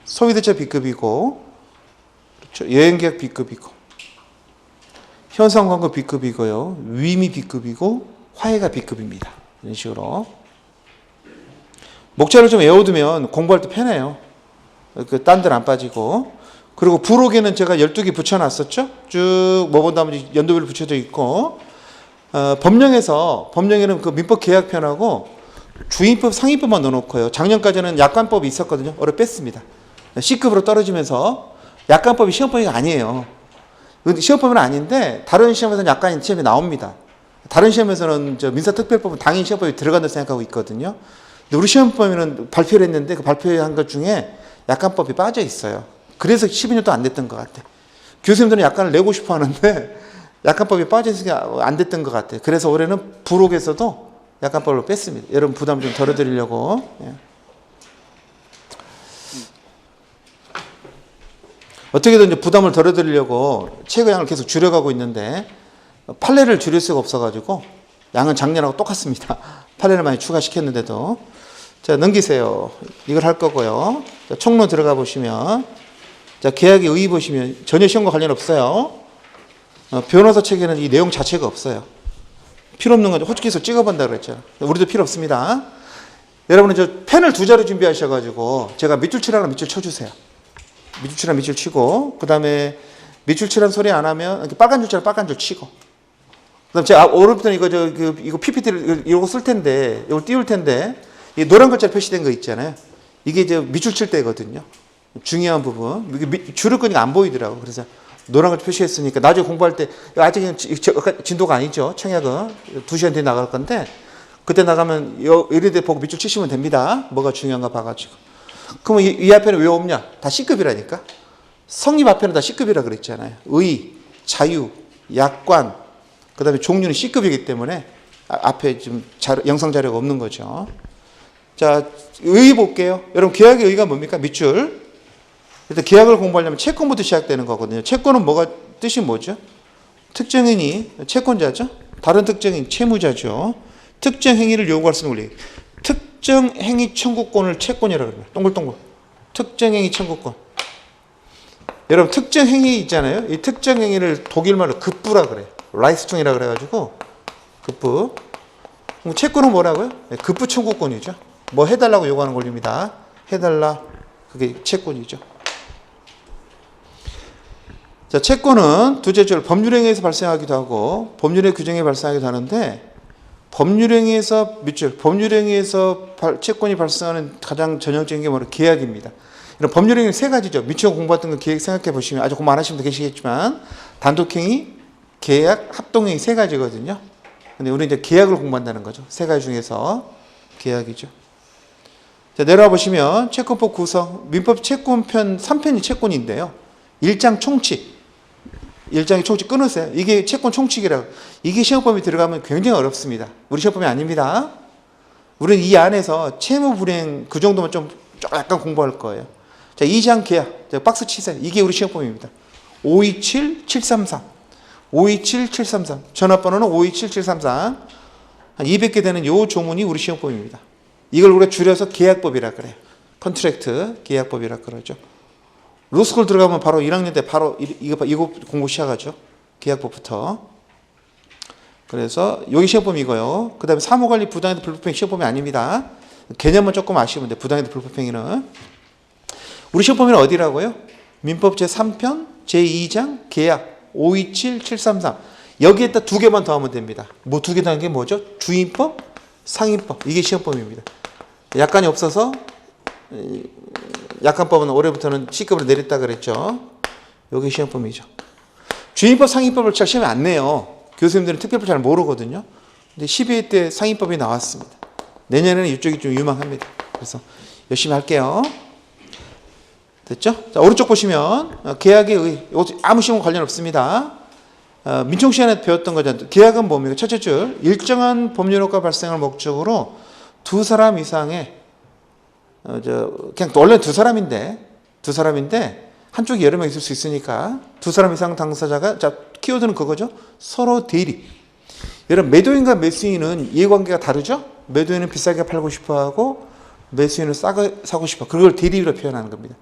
소유대차 B급이고, 그렇죠? 여행계약 B급이고, 현상광고 B급이고요. 위임이 B급이고, 화해가 B급입니다. 이런 식으로. 목차를 좀 외워두면 공부할 때 편해요. 딴 데는 안 빠지고. 그리고 부록에는 제가 12개 붙여놨었죠? 쭉 뭐 본 다음에 연도별로 붙여져 있고, 법령에는 그 민법 계약편하고 주임법, 상임법만 넣어놓고요. 작년까지는 약관법이 있었거든요. 올해 뺐습니다. C급으로 떨어지면서 약관법이 시험법이 아니에요. 시험법은 아닌데 다른 시험에서는 약관 시험이 나옵니다. 다른 시험에서는 저 민사특별법은 당연히 시험법에 들어간다고 생각하고 있거든요. 근데 우리 시험법에는 발표를 했는데 그 발표한 것 중에 약관법이 빠져 있어요. 그래서 12년도 안 됐던 것 같아. 교수님들은 약관을 내고 싶어 하는데 약관법이 빠져 있으니까 안 됐던 것 같아. 그래서 올해는 부록에서도 약관법을 뺐습니다. 여러분 부담 좀 덜어드리려고. 예. 어떻게든 이제 부담을 덜어드리려고 최고 양을 계속 줄여가고 있는데 판례를 줄일 수가 없어가지고 양은 작년하고 똑같습니다. 판례를 많이 추가시켰는데도. 자, 넘기세요. 이걸 할 거고요. 자, 총론 들어가 보시면, 자, 계약의 의의 보시면 전혀 시험과 관련 없어요. 변호사 책에는 이 내용 자체가 없어요. 필요 없는 건 호치키에서 찍어본다 그랬죠. 우리도 필요 없습니다. 여러분은 저 펜을 2자로 준비하셔가지고 제가 밑줄 치라면 밑줄 쳐주세요. 밑줄 치라면 밑줄 치고, 그 다음에 밑줄 치라는 소리 안 하면 이렇게 빨간 줄 치라면 빨간 줄 치고. 그 다음에 제가 오늘부터는 이거 PPT를 이거 쓸 텐데, 이걸 띄울 텐데, 이 노란 글자 표시된 거 있잖아요. 이게 이제 밑줄 칠 때거든요. 중요한 부분. 이게 줄을 끄니까 안 보이더라고. 그래서 노란 글자 표시했으니까 나중에 공부할 때, 아직은 진도가 아니죠. 청약은 2시간 뒤에 나갈 건데, 그때 나가면 이런 데 보고 밑줄 치시면 됩니다. 뭐가 중요한가 봐가지고. 그러면 이 앞에는 왜 없냐? 다 C급이라니까. 성립 앞에는 다 C급이라 그랬잖아요. 의, 자유, 약관, 그 다음에 종류는 C급이기 때문에 앞에 좀 영상 자료가 없는 거죠. 자, 의 볼게요. 여러분, 계약의 의의가 뭡니까? 밑줄. 일단 계약을 공부하려면 채권부터 시작되는 거거든요. 채권은 뜻이 뭐죠? 특정인이 채권자죠. 다른 특정인 채무자죠. 특정 행위를 요구할 수 있는 권리. 특정 행위 청구권을 채권이라고 합니다. 동글동글. 특정 행위 청구권. 여러분, 특정 행위 있잖아요. 이 특정 행위를 독일말로 급부라 그래요. 라이스퉁이라 그래가지고 급부. 채권은 뭐라고요? 급부 청구권이죠. 뭐 해달라고 요구하는 권리입니다. 해달라. 그게 채권이죠. 자, 채권은 두째줄 법률행위에서 발생하기도 하고 법률의 규정에 발생하기도 하는데, 법률행위에서 밑줄, 법률행위에서 채권이 발생하는 가장 전형적인 게 뭐냐? 계약입니다. 이런 법률행위 3가지죠. 미처 공부했던 거 계획 생각해 보시면, 아주 공부 안 하시면 계시겠지만, 단독행위, 계약, 합동행위 3가지거든요. 근데 우리 이제 계약을 공부한다는 거죠. 3가지 중에서 계약이죠. 자, 내려와 보시면 채권법 구성, 민법 채권편 3편이 채권인데요. 1장 총칙. 1장의 총칙 끊으세요. 이게 채권 총칙이라고. 이게 시험법에 들어가면 굉장히 어렵습니다. 우리 시험법이 아닙니다. 우리는 이 안에서 채무 불이행 그 정도만 좀 약간 공부할 거예요. 자, 2장 계약. 자, 박스 치세요. 이게 우리 시험법입니다. 527733. 527733. 전화번호는 527733. 한 200개 되는 요 조문이 우리 시험법입니다. 이걸 우리가 줄여서 계약법이라 그래요. 컨트랙트 계약법이라 그러죠. 로스쿨 들어가면 바로 1학년 때 바로 이거 공부 시작하죠. 계약법부터. 그래서 여기 시험법이고요. 그 다음에 사무관리 부당이득 불법행위 시험법이 아닙니다. 개념만 조금 아시면 돼요. 부당이득 불법행위는. 우리 시험법은 어디라고요? 민법 제3편 제2장 계약 527733. 여기에다 2개만 더하면 됩니다. 뭐 2개 더한 게 뭐죠? 주임법, 상임법. 이게 시험법입니다. 약관이 없어서 약관법은 올해부터는 C급으로 내렸다 그랬죠. 여기 시험법이죠. 주임법, 상임법을 잘 시험에 안 내요. 교수님들은 특별법 잘 모르거든요. 근데 12회 때 상임법이 나왔습니다. 내년에는 이쪽이 좀 유망합니다. 그래서 열심히 할게요. 됐죠? 자, 오른쪽 보시면 계약의 의, 아무 시험과 관련 없습니다. 민총 시간에 배웠던 거잖아요. 계약은 뭡니까? 첫째 줄, 일정한 법률 효과 발생을 목적으로 2사람 이상의 그냥 원래 2사람인데 한쪽이 여러 명 있을 수 있으니까 2사람 이상 당사자가, 자, 키워드는 그거죠. 서로 대립. 여러분, 매도인과 매수인은 이해관계가 다르죠? 매도인은 비싸게 팔고 싶어 하고 매수인은 싸게 사고 싶어. 그걸 대립으로 표현하는 겁니다.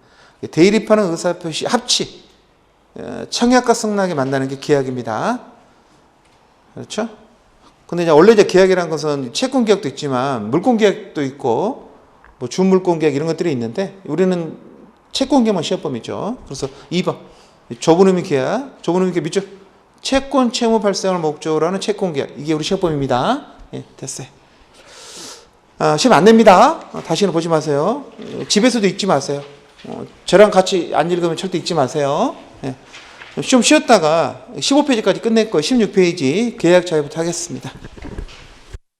대립하는 의사표시, 합치. 청약과 승낙이 만나는 게 계약입니다. 그렇죠? 근데 원래 계약이라는 것은 채권 계약도 있지만 물권 계약도 있고 뭐 준물권 계약 이런 것들이 있는데 우리는 채권 계약만 시험법이죠. 그래서 2번 좁은 의미 계약, 좁은 의미 계약 밑줄 채권 채무 발생을 목적으로 하는 채권 계약, 이게 우리 시험법입니다. 예, 됐어요. 시험 안 냅니다. 다시는 보지 마세요. 집에서도 읽지 마세요. 저랑 같이 안 읽으면 절대 읽지 마세요. 예. 좀 쉬었다가 15페이지까지 끝낼 거 16페이지 계약 자료부터 하겠습니다.